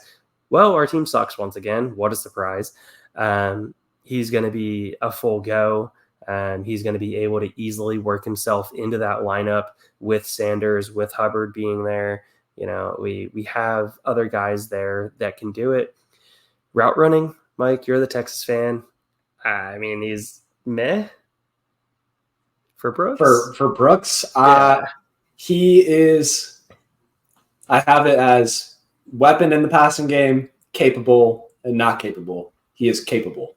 well, our team sucks once again. What a surprise. He's going to be a full go. He's going to be able to easily work himself into that lineup with Sanders, with Hubbard being there. You know, we have other guys there that can do it. Route running, Mike, you're the Texas fan. I mean, he's meh for Brooks. For Brooks, Yeah. he is. I have it as weapon in the passing game, capable and not capable. He is capable.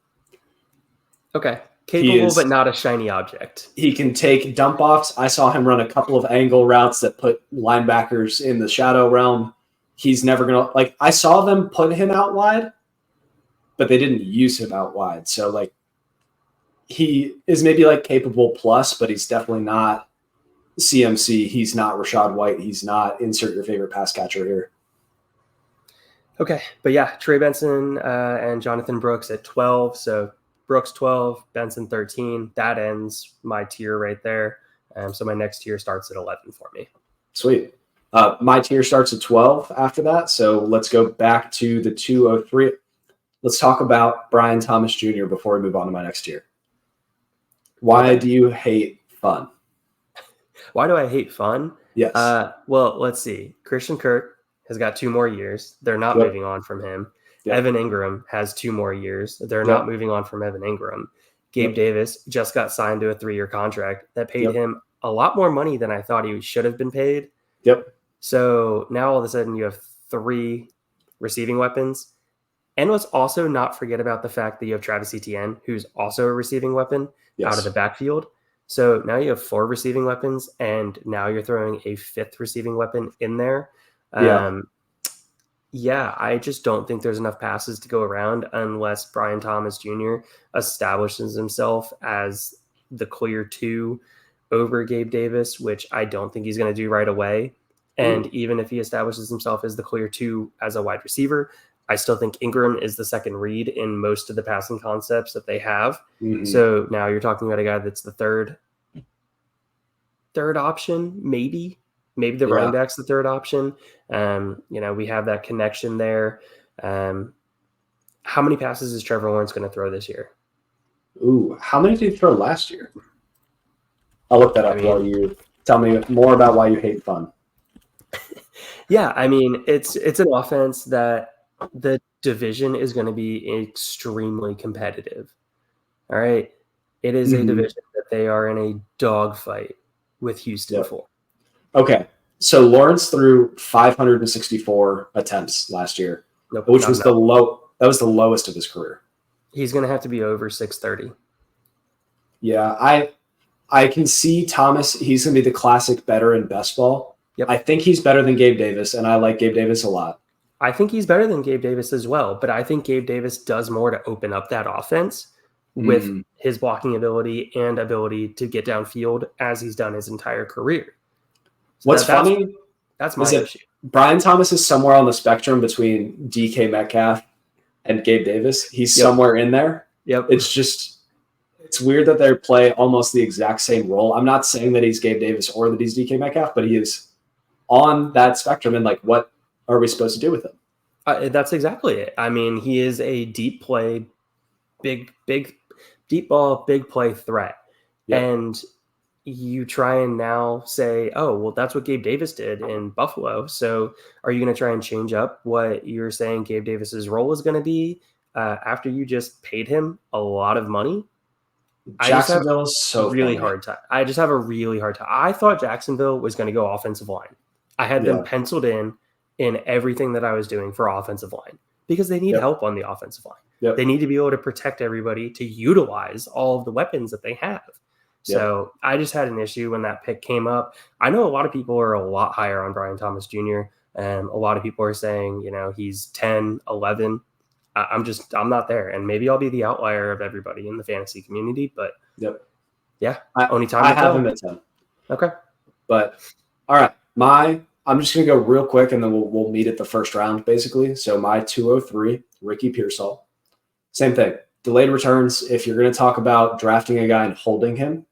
Okay. Capable, but not a shiny object. He can take dump offs. I saw him run a couple of angle routes that put linebackers in the shadow realm. He's never going to, like, I saw them put him out wide, but they didn't use him out wide. So, like, he is maybe like capable plus, but he's definitely not CMC. He's not Rashad White. He's not insert your favorite pass catcher here. Okay. But yeah, Trey Benson and Jonathan Brooks at 12. So Brooks 12, Benson 13. That ends my tier right there. So my next tier starts at 11 for me. Sweet. My tier starts at 12 after that. So let's go back to the 203. Let's talk about Brian Thomas Jr. before we move on to my next tier. Why do you hate fun? Why do I hate fun? Yes. Well, let's see. Christian Kirk has got 2 more years. They're not moving on from him. Yep. Evan Ingram has 2 more years. They're Yep. not moving on from Evan Ingram. Gabe Davis just got signed to a 3-year contract that paid him a lot more money than I thought he should have been paid. Yep. So now all of a sudden you have 3 receiving weapons. And let's also not forget about the fact that you have Travis Etienne, who's also a receiving weapon out of the backfield. So now you have 4 receiving weapons, and now you're throwing a 5th receiving weapon in there. Yeah, I just don't think there's enough passes to go around unless Brian Thomas Jr. establishes himself as the clear 2 over Gabe Davis, which I don't think he's going to do right away. And even if he establishes himself as the clear 2 as a wide receiver, I still think Ingram is the second read in most of the passing concepts that they have. So now you're talking about a guy that's the third option, maybe the running back's the third option. We have that connection there. How many passes is Trevor Lawrence going to throw this year? How many did he throw last year? I'll look that up while you tell me more about why you hate fun. Yeah, I mean, it's an offense that the division is going to be extremely competitive. All right. It is a division that they are in a dogfight with Houston for. Okay. So Lawrence threw 564 attempts last year, which was that was the lowest of his career. He's going to have to be over 630. Yeah, I can see Thomas. He's going to be the classic better in best ball. Yep. I think he's better than Gabe Davis, and I like Gabe Davis a lot. I think he's better than Gabe Davis as well, but I think Gabe Davis does more to open up that offense with his blocking ability and ability to get downfield as he's done his entire career. So What's funny that's my issue. Brian Thomas is somewhere on the spectrum between DK Metcalf and Gabe Davis. He's somewhere in there. Yep. It's weird that they play almost the exact same role. I'm not saying that he's Gabe Davis or that he's DK Metcalf, but he is on that spectrum. And like, what are we supposed to do with him? That's exactly it. I mean, he is a deep play, big deep ball, big play threat. Yep. And you try and now say, oh, well, that's what Gabe Davis did in Buffalo. So are you going to try and change up what you're saying Gabe Davis's role is going to be after you just paid him a lot of money? Jacksonville is so really hard time. I just have a really hard time. I thought Jacksonville was going to go offensive line. I had them penciled in everything that I was doing for offensive line because they need help on the offensive line. Yep. They need to be able to protect everybody to utilize all of the weapons that they have. So I just had an issue when that pick came up. I know a lot of people are a lot higher on Brian Thomas Jr. A lot of people are saying, he's 10, 11. I'm not there. And maybe I'll be the outlier of everybody in the fantasy community, but only time I have him at 10. Okay. But all right, I'm just going to go real quick and then we'll meet at the first round basically. So my 203, Ricky Pearsall. Same thing. Delayed returns. If you're going to talk about drafting a guy and holding him,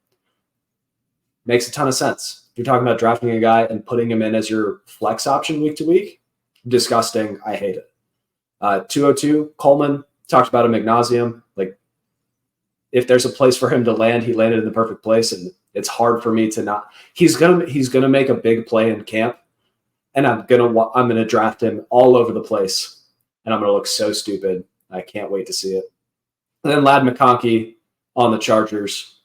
makes a ton of sense. You're talking about drafting a guy and putting him in as your flex option week to week. Disgusting. I hate it. 202, Coleman, talked about him ad nauseum. Like, if there's a place for him to land, he landed in the perfect place, and it's hard for me to not. He's gonna make a big play in camp, and I'm gonna draft him all over the place, and I'm gonna look so stupid. I can't wait to see it. And then Ladd McConkey on the Chargers,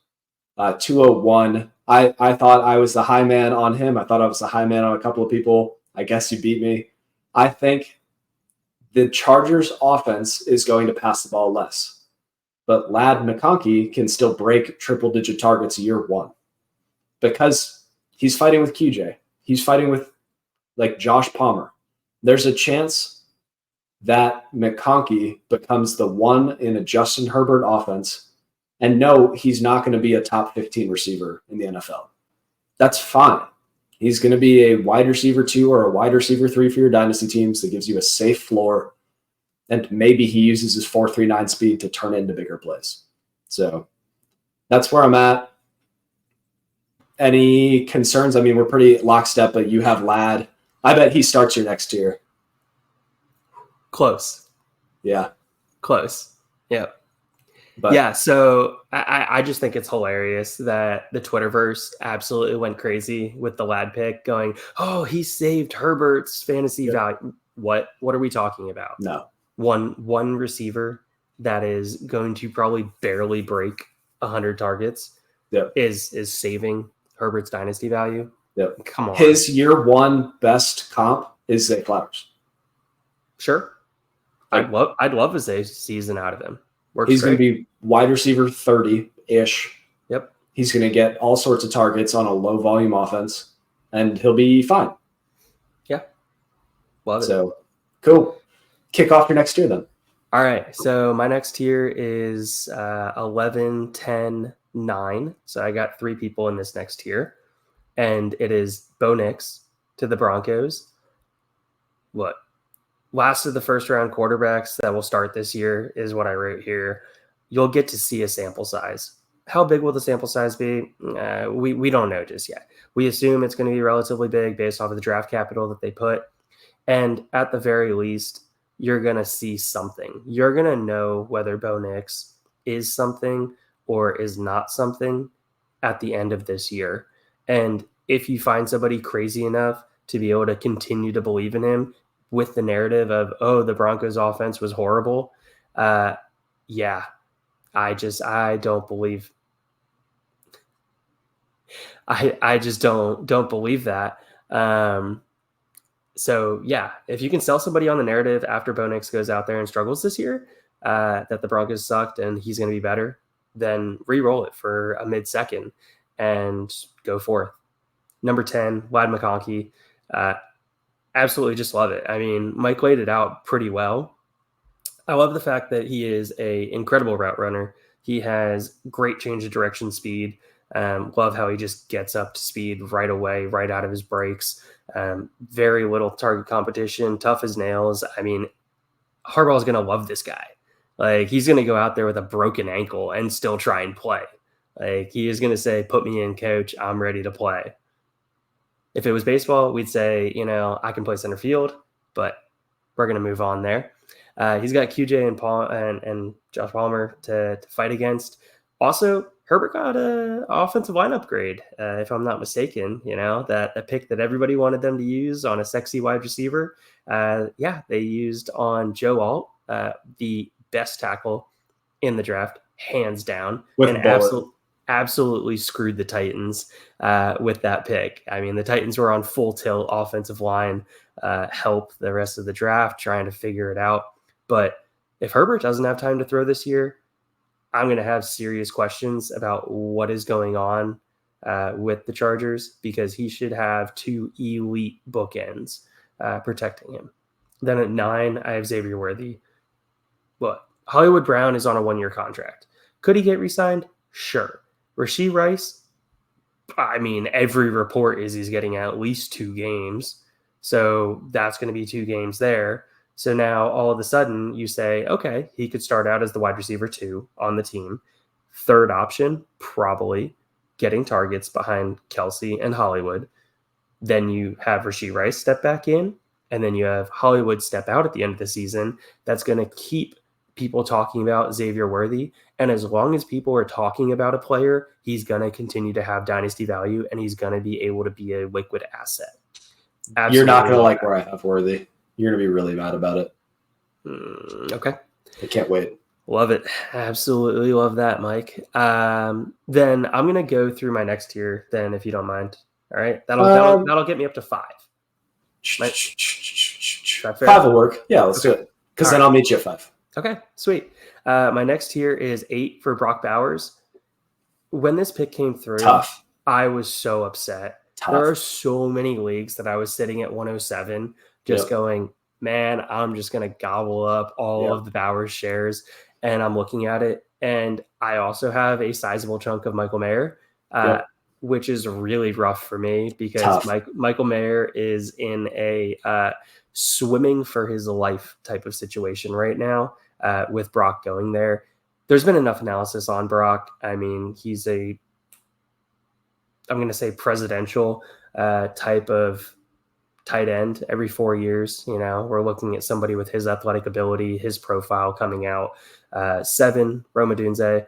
201. I thought I was the high man on him. I thought I was the high man on a couple of people. I guess you beat me. I think the Chargers offense is going to pass the ball less, but Ladd McConkey can still break triple-digit targets year one because he's fighting with QJ. He's fighting with like Josh Palmer. There's a chance that McConkey becomes the one in a Justin Herbert offense. And no, he's not going to be a top 15 receiver in the NFL. That's fine. He's going to be a wide receiver 2 or a wide receiver 3 for your dynasty teams that gives you a safe floor. And maybe he uses his 4.39 speed to turn into bigger plays. So that's where I'm at. Any concerns? I mean, we're pretty lockstep, but you have Ladd. I bet he starts your next tier. Close. Yeah. Close. Yeah. But yeah, so I just think it's hilarious that the Twitterverse absolutely went crazy with the Ladd pick, going, "Oh, he saved Herbert's fantasy value." What are we talking about? No, one receiver that is going to probably barely break 100 targets. Yep. is saving Herbert's dynasty value. Yep. Come on, his year one best comp is Zay Flowers. Sure, I'd love to say season out of him. He's going to be wide receiver 30-ish. Yep. He's going to get all sorts of targets on a low volume offense, and he'll be fine. Yeah. Love it. So, cool. Kick off your next tier then. All right. So my next tier is 11, 10, 9. So I got 3 people in this next tier. And it is Bo Nix to the Broncos. What? Last of the first round quarterbacks that will start this year is what I wrote here. You'll get to see a sample size. How big will the sample size be? We don't know just yet. We assume it's going to be relatively big based off of the draft capital that they put. And at the very least, you're going to see something. You're going to know whether Bo Nix is something or is not something at the end of this year. And if you find somebody crazy enough to be able to continue to believe in him, with the narrative of, oh, the Broncos offense was horrible. Yeah, I don't believe. I just don't believe that. So yeah, if you can sell somebody on the narrative after Bo Nix goes out there and struggles this year, that the Broncos sucked and he's going to be better, then re-roll it for a mid-second and go forth. Number 10, Ladd McConkey. Absolutely just love it. I mean, Mike laid it out pretty well. I love the fact that he is an incredible route runner. He has great change of direction speed. Love how he just gets up to speed right away, right out of his breaks. Very little target competition, tough as nails. I mean, Harbaugh's going to love this guy. Like, he's going to go out there with a broken ankle and still try and play. Like, he is going to say, put me in, coach. I'm ready to play. If it was baseball, we'd say, I can play center field, but we're going to move on there. He's got QJ and Josh Palmer to fight against. Also, Herbert got an offensive line upgrade, if I'm not mistaken. That pick that everybody wanted them to use on a sexy wide receiver. They used on Joe Alt, the best tackle in the draft, hands down. Absolutely screwed the Titans with that pick. I mean, the Titans were on full tilt offensive line, help the rest of the draft, trying to figure it out. But if Herbert doesn't have time to throw this year, I'm going to have serious questions about what is going on with the Chargers, because he should have 2 elite bookends protecting him. Then at 9, I have Xavier Worthy. What? Hollywood Brown is on a 1-year contract. Could he get re-signed? Sure. Rashee Rice, I mean, every report is he's getting at least 2 games. So that's going to be 2 games there. So now all of a sudden you say, okay, he could start out as the wide receiver 2 on the team. Third option, probably. getting targets behind Kelsey and Hollywood. Then you have Rashee Rice step back in, and then you have Hollywood step out at the end of the season. That's going to keep people talking about Xavier Worthy. And as long as people are talking about a player, he's going to continue to have dynasty value, and he's going to be able to be a liquid asset. Absolutely. You're not going to like where I have Worthy. You're going to be really mad about it. Okay. I can't wait. Love it. Absolutely love that, Mike. Then I'm going to go through my next tier then, if you don't mind. All right. That'll get me up to 5. Right? 5 will work. Yeah, let's do it. Because then I'll meet you at 5. Okay, sweet. My next tier is 8 for Brock Bowers. When this pick came through, Tough. I was so upset. Tough. There are so many leagues that I was sitting at 107 just going, man, I'm just going to gobble up all of the Bowers shares. And I'm looking at it. And I also have a sizable chunk of Michael Mayer, which is really rough for me because Michael Mayer is in a swimming for his life type of situation right now with Brock going there. There's been enough analysis on Brock. I mean, he's I'm going to say presidential type of tight end every 4 years. You know, we're looking at somebody with his athletic ability, his profile coming out. 7, Rome Odunze.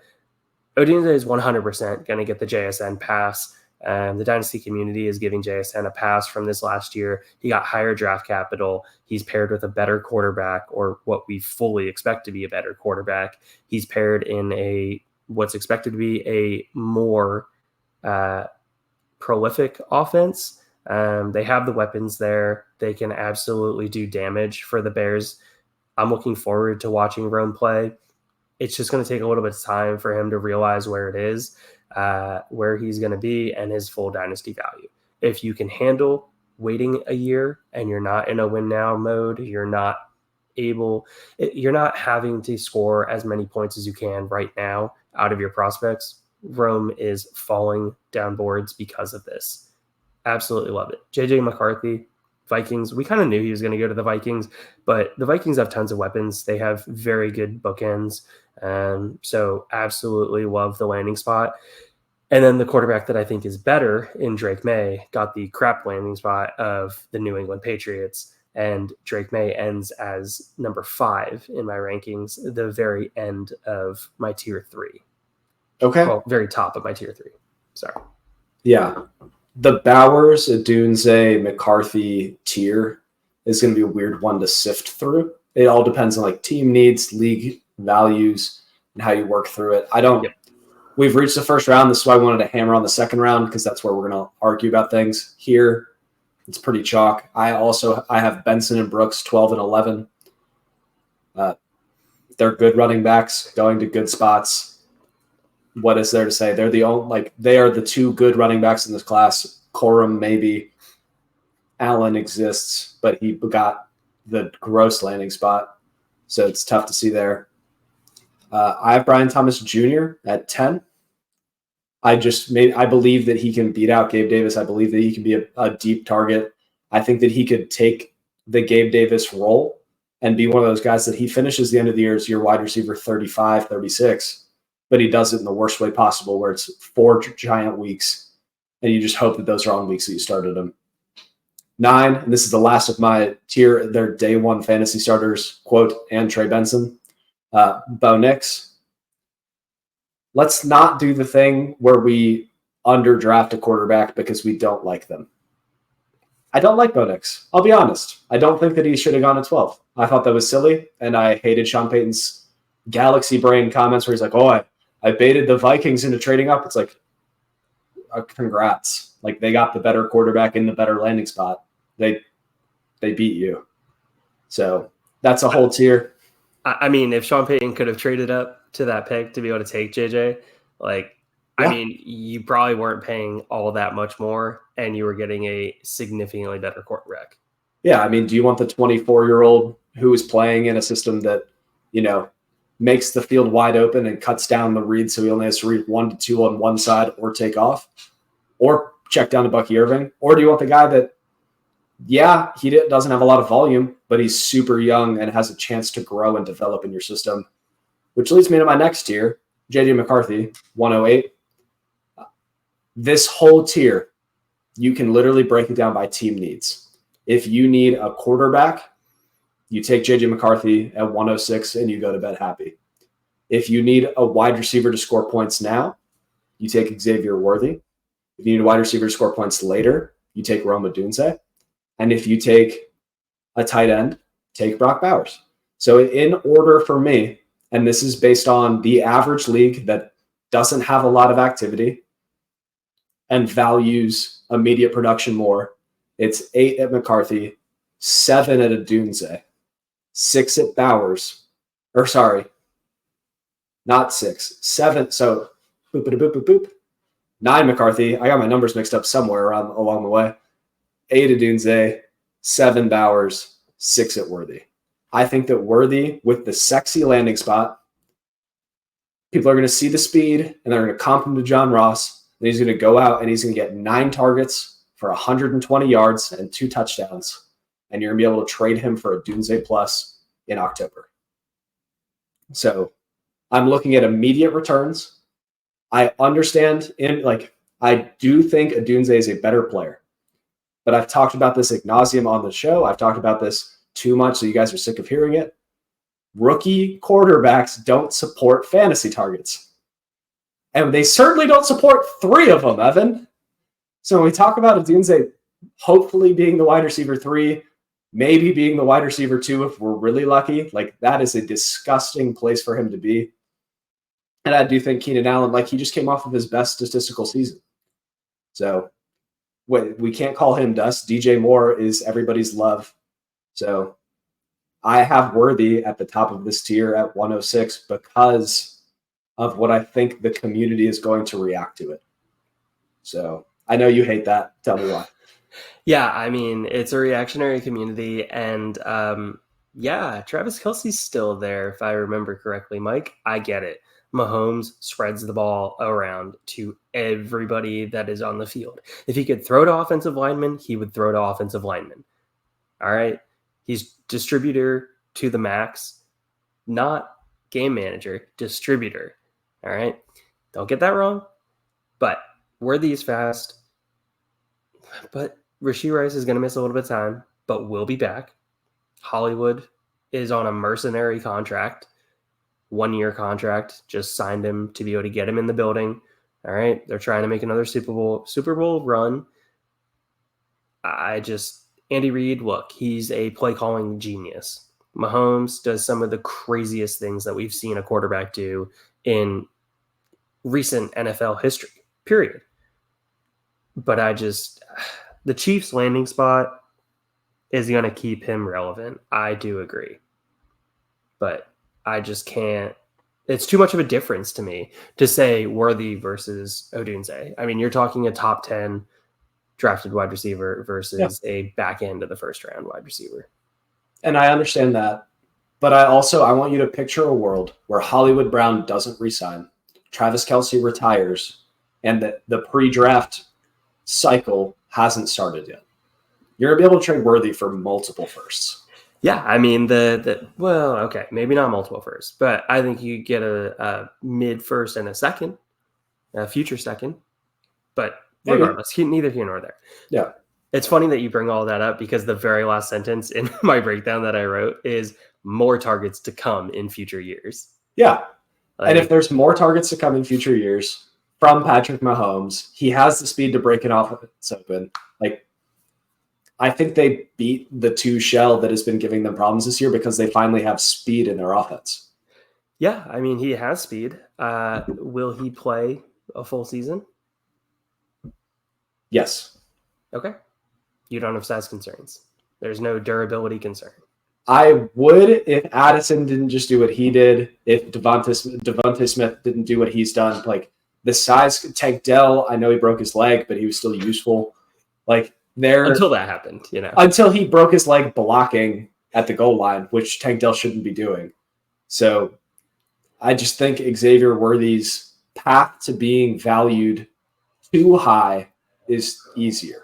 Odunze is 100% going to get the JSN pass. The Dynasty community is giving JSN a pass from this last year. He got higher draft capital. He's paired with a better quarterback, or what we fully expect to be a better quarterback. He's paired in what's expected to be a more prolific offense. They have the weapons there. They can absolutely do damage for the Bears. I'm looking forward to watching Rome play. It's just going to take a little bit of time for him to realize where it is, where he's going to be, and his full dynasty value. If you can handle waiting a year and you're not in a win now mode, you're not having to score as many points as you can right now out of your prospects. Rome is falling down boards because of this. Absolutely love it. JJ McCarthy, Vikings. We kind of knew he was going to go to the Vikings, but the Vikings have tons of weapons. They have very good bookends. So absolutely love the landing spot. And then the quarterback that I think is better in Drake May got the crap landing spot of the New England Patriots. And Drake May ends as number 5 in my rankings, the very end of my tier 3. Okay. Well, very top of my tier 3. Sorry. Yeah. The Bowers, Odunze, McCarthy tier is going to be a weird one to sift through. It all depends on like team needs, league values, and how you work through it. We've reached the first round. This is why I wanted to hammer on the second round, because that's where we're going to argue about things. Here, it's pretty chalk. I have Benson and Brooks 12 and 11. They're good running backs going to good spots. What is there to say? They're they are the 2 good running backs in this class. Corum, maybe. Allen exists, but he got the gross landing spot. So it's tough to see there. I have Brian Thomas Jr. at 10. I believe that he can beat out Gabe Davis. I believe that he can be a deep target. I think that he could take the Gabe Davis role and be one of those guys that he finishes the end of the year as your wide receiver 35, 36, but he does it in the worst way possible, where it's 4 giant weeks, and you just hope that those are on weeks that you started him. 9, and this is the last of my tier, their day 1 fantasy starters, quote, and Trey Benson. Bo Nix. Let's not do the thing where we underdraft a quarterback because we don't like them. I don't like Bo Nix. I'll be honest. I don't think that he should have gone at 12. I thought that was silly, and I hated Sean Payton's galaxy brain comments where he's like, oh, I baited the Vikings into trading up. It's like, congrats. Like, they got the better quarterback in the better landing spot. They beat you. So that's a whole tier. I mean, if Sean Payton could have traded up to that pick to be able to take JJ, I mean, you probably weren't paying all that much more, and you were getting a significantly better quarterback. Yeah, I mean, do you want the 24-year-old who is playing in a system that, makes the field wide open and cuts down the read so he only has to read 1 to 2 on one side or take off, or check down to Bucky Irving? Or do you want the guy that, he doesn't have a lot of volume, but he's super young and has a chance to grow and develop in your system? Which leads me to my next tier, J.J. McCarthy, 108. This whole tier, you can literally break it down by team needs. If you need a quarterback, you take JJ McCarthy at 106 and you go to bed happy. If you need a wide receiver to score points now, you take Xavier Worthy. If you need a wide receiver to score points later, you take Rome Odunze. And if you take a tight end, take Brock Bowers. So in order for me, and this is based on the average league that doesn't have a lot of activity and values immediate production more, it's 8 at McCarthy, 7 at Odunze, 6 at Bowers, or sorry, not 6, 7. So boop, boop, boop, boop, boop. 9 McCarthy. I got my numbers mixed up somewhere along the way. 8 Odunze, 7 Bowers, 6 at Worthy. I think that Worthy, with the sexy landing spot, people are going to see the speed and they're going to comp him to John Ross. And he's going to go out and he's going to get 9 targets for 120 yards and 2 touchdowns. And you're going to be able to trade him for a Odunze plus in October. So I'm looking at immediate returns. I understand, I do think Odunze is a better player. But I've talked about this ad nauseum on the show. I've talked about this too much, so you guys are sick of hearing it. Rookie quarterbacks don't support fantasy targets. And they certainly don't support 3 of them, Evan. So when we talk about Odunze hopefully being the wide receiver 3, maybe being the wide receiver 2 if we're really lucky, that is a disgusting place for him to be. And I do think Keenan Allen, he just came off of his best statistical season. So we can't call him dust. DJ Moore is everybody's love. So I have Worthy at the top of this tier at 106 because of what I think the community is going to react to it. So I know you hate that. Tell me why. Yeah, I mean, it's a reactionary community. And Travis Kelce's still there, if I remember correctly. Mike, I get it. Mahomes spreads the ball around to everybody that is on the field. If he could throw to offensive linemen, he would throw to offensive linemen. All right. He's distributor to the max, not game manager, distributor. All right. Don't get that wrong. But Worthy is fast. But Rashee Rice is going to miss a little bit of time, but will be back. Hollywood is on a mercenary contract. 1-year contract, just signed him to be able to get him in the building. All right. They're trying to make another Super Bowl run. Andy Reid, look, he's a play calling genius. Mahomes does some of the craziest things that we've seen a quarterback do in recent NFL history, period. But the Chiefs landing spot is going to keep him relevant. I do agree. But I just can't. It's too much of a difference to me to say Worthy versus Odunze. I mean, you're talking a top 10 drafted wide receiver versus a back end of the first round wide receiver. And I understand that. But I want you to picture a world where Hollywood Brown doesn't resign, Travis Kelce retires, and the pre-draft cycle hasn't started yet. You're going to be able to trade Worthy for multiple firsts. Yeah, I mean, okay, maybe not multiple firsts, but I think you get a mid-first and a second, a future second. But regardless, neither here nor there. Yeah. It's funny that you bring all that up because the very last sentence in my breakdown that I wrote is more targets to come in future years. Yeah. And if there's more targets to come in future years from Patrick Mahomes, he has the speed to break it off if it's open. I think they beat the 2 shell that has been giving them problems this year because they finally have speed in their offense. Yeah, I mean, he has speed. Will he play a full season? Yes. Okay. You don't have size concerns. There's no durability concern. I would if Addison didn't just do what he did, if Devontae Smith didn't do what he's done. The size, Tank Dell, I know he broke his leg, but he was still useful. Until that happened, Until he broke his leg blocking at the goal line, which Tank Dell shouldn't be doing. So I just think Xavier Worthy's path to being valued too high is easier.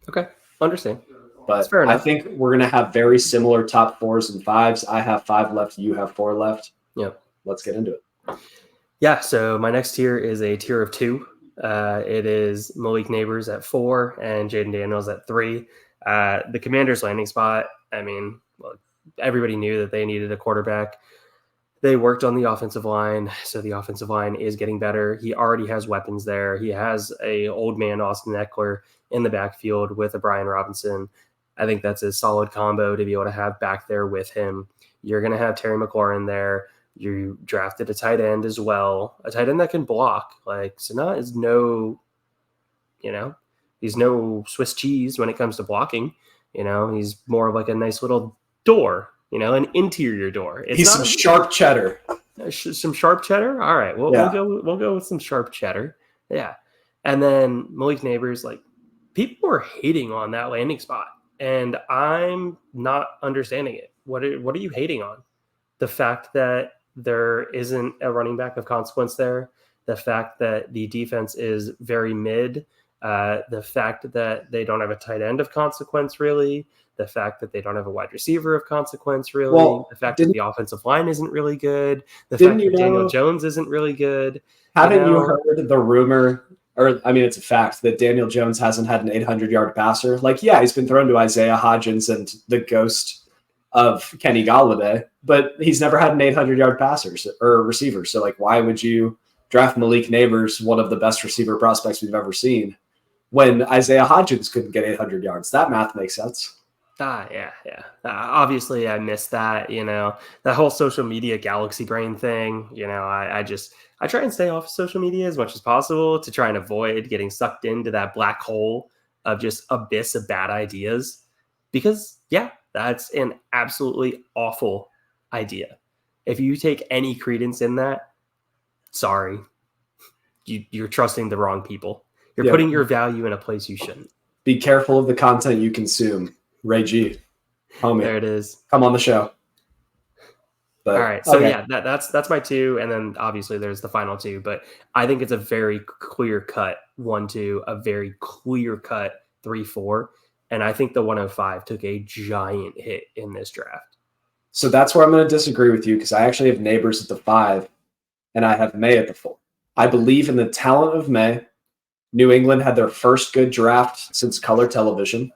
Okay, understand. But fair enough. I think we're going to have very similar top 4s and 5s. I have 5 left. You have 4 left. Yep. Let's get into it. Yeah, so my next tier is a tier of 2. It is Malik Neighbors at 4 and Jaden Daniels at 3. The Commanders' landing spot, I mean, well, everybody knew that they needed a quarterback. They worked on the offensive line, so the offensive line is getting better. He already has weapons there. He has a old man Austin Eckler in the backfield with a Brian Robinson. I think that's a solid combo to be able to have back there with him. You're going to have Terry McLaurin there. You drafted a tight end as well, a tight end that can block. Like, Sanaa is no, he's no Swiss cheese when it comes to blocking. He's more of like a nice little door, an interior door. He's some sharp cheddar. Some sharp cheddar. All right, we'll go with some sharp cheddar. Yeah, and then Malik Neighbors. Like, people are hating on that landing spot, and I'm not understanding it. What are you hating on? The fact that there isn't a running back of consequence there. The fact that the defense is very mid. The fact that they don't have a tight end of consequence, really. The fact that they don't have a wide receiver of consequence, really. Well, the fact that the offensive line isn't really good. The fact that Daniel Jones isn't really good. Haven't you heard the rumor, or I mean, it's a fact, that Daniel Jones hasn't had an 800-yard passer? Like, yeah, he's been thrown to Isaiah Hodgins and the ghost of Kenny Galladay, but he's never had an 800-yard passer or receiver. So, like, why would you draft Malik Neighbors, one of the best receiver prospects we've ever seen, when Isaiah Hodgins couldn't get 800 yards? That math makes sense. Yeah. Obviously, I missed that. That whole social media galaxy brain thing. I try and stay off of social media as much as possible to try and avoid getting sucked into that black hole of just abyss of bad ideas. Because that's an absolutely awful idea. If you take any credence in that, sorry, you're trusting the wrong people. You're putting your value in a place you shouldn't. Be careful of the content you consume. Ray G, homie. There it is. Come on the show. But, all right. So that's my 2. And then obviously there's the final 2, but I think it's a very clear cut 1-2, a very clear cut 3-4. And I think the 105 took a giant hit in this draft. So that's where I'm going to disagree with you, because I actually have Neighbors at the 5 and I have May at the 4. I believe in the talent of May. New England had their first good draft since color television.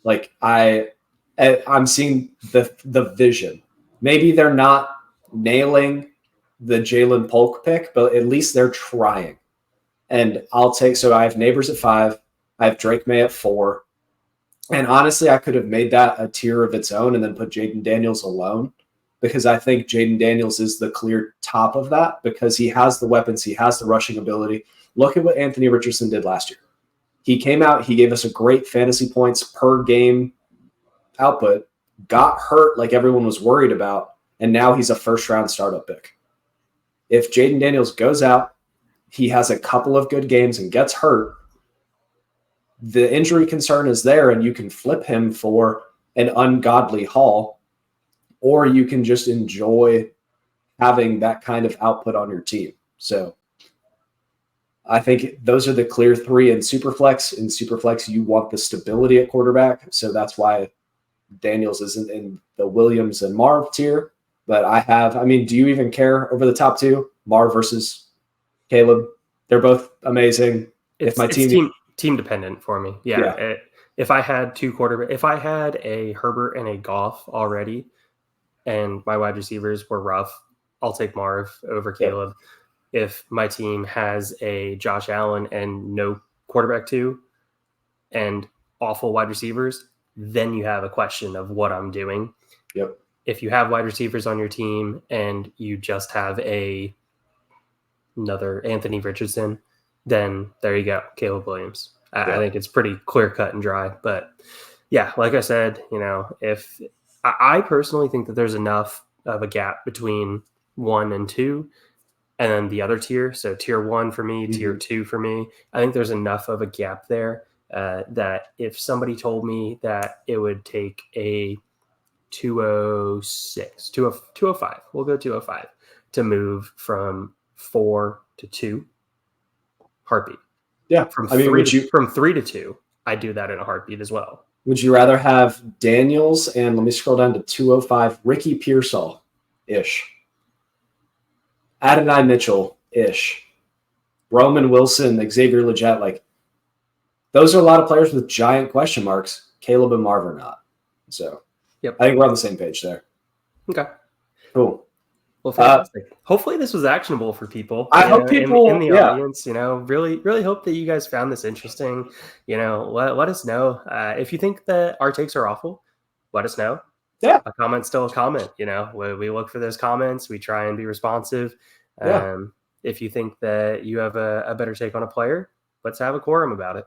Like, I'm seeing the vision. Maybe they're not nailing the Jalen Polk pick, but at least they're trying. And so I have Neighbors at 5. I have Drake May at 4. And honestly, I could have made that a tier of its own and then put Jaden Daniels alone, because I think Jaden Daniels is the clear top of that, because he has the weapons, he has the rushing ability. Look at what Anthony Richardson did last year. He came out, he gave us a great fantasy points per game output, got hurt like everyone was worried about, and now he's a first-round startup pick. If Jaden Daniels goes out, he has a couple of good games and gets hurt, the injury concern is there, and you can flip him for an ungodly haul, or you can just enjoy having that kind of output on your team. So I think those are the clear 3 in Superflex. In Superflex, you want the stability at quarterback, so that's why Daniels isn't in the Williams and Marv tier. But do you even care over the top 2? Marv versus Caleb. They're both amazing. It's team dependent for me. Yeah. If I had 2 quarterbacks, if I had a Herbert and a Goff already, and my wide receivers were rough, I'll take Marv over Caleb. If my team has a Josh Allen and no quarterback 2 and awful wide receivers, then you have a question of what I'm doing. Yep. If you have wide receivers on your team and you just have another Anthony Richardson, then there you go, Caleb Williams. I think it's pretty clear cut and dry. But yeah, like I said, if I personally think that there's enough of a gap between 1 and 2, and then the other tier. So tier 1 for me, tier 2 for me. I think there's enough of a gap there that if somebody told me that it would take a 205, we'll go 205 to move from 4 to 2, heartbeat. Yeah. From 3 to 2, I do that in a heartbeat as well. Would you rather have Daniels and, let me scroll down to 205, Ricky Pearsall-ish, Adonai Mitchell-ish, Roman Wilson, Xavier Legette, like those are a lot of players with giant question marks. Caleb and Marv are not. So Yep. I think we're on the same page there. Okay. Cool. Well, fantastic. Hopefully this was actionable for people. I hope people in the audience, really hope that you guys found this interesting. Let us know. If you think that our takes are awful, let us know. Yeah. A comment's still a comment, we look for those comments. We try and be responsive. Yeah. If you think that you have a better take on a player, let's have a quorum about it.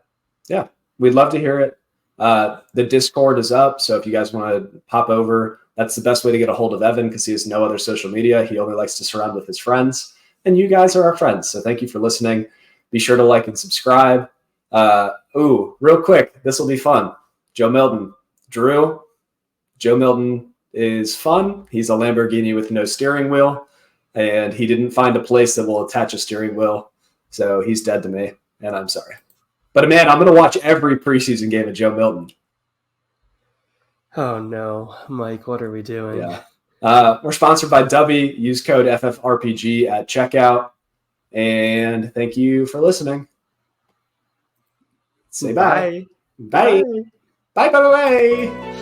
Yeah. We'd love to hear it. The Discord is up. So if you guys want to pop over, that's the best way to get a hold of Evan because he has no other social media. He only likes to surround with his friends. And you guys are our friends. So thank you for listening. Be sure to like and subscribe. Real quick, this will be fun. Joe Milton. Drew, Joe Milton is fun. He's a Lamborghini with no steering wheel. And he didn't find a place that will attach a steering wheel. So he's dead to me. And I'm sorry. But man, I'm going to watch every preseason game of Joe Milton. Oh no, Mike, what are we doing? Yeah. We're sponsored by Dubby. Use code FFRPG at checkout. And thank you for listening. Say bye. Bye. Bye. Bye. Bye. Bye. Bye.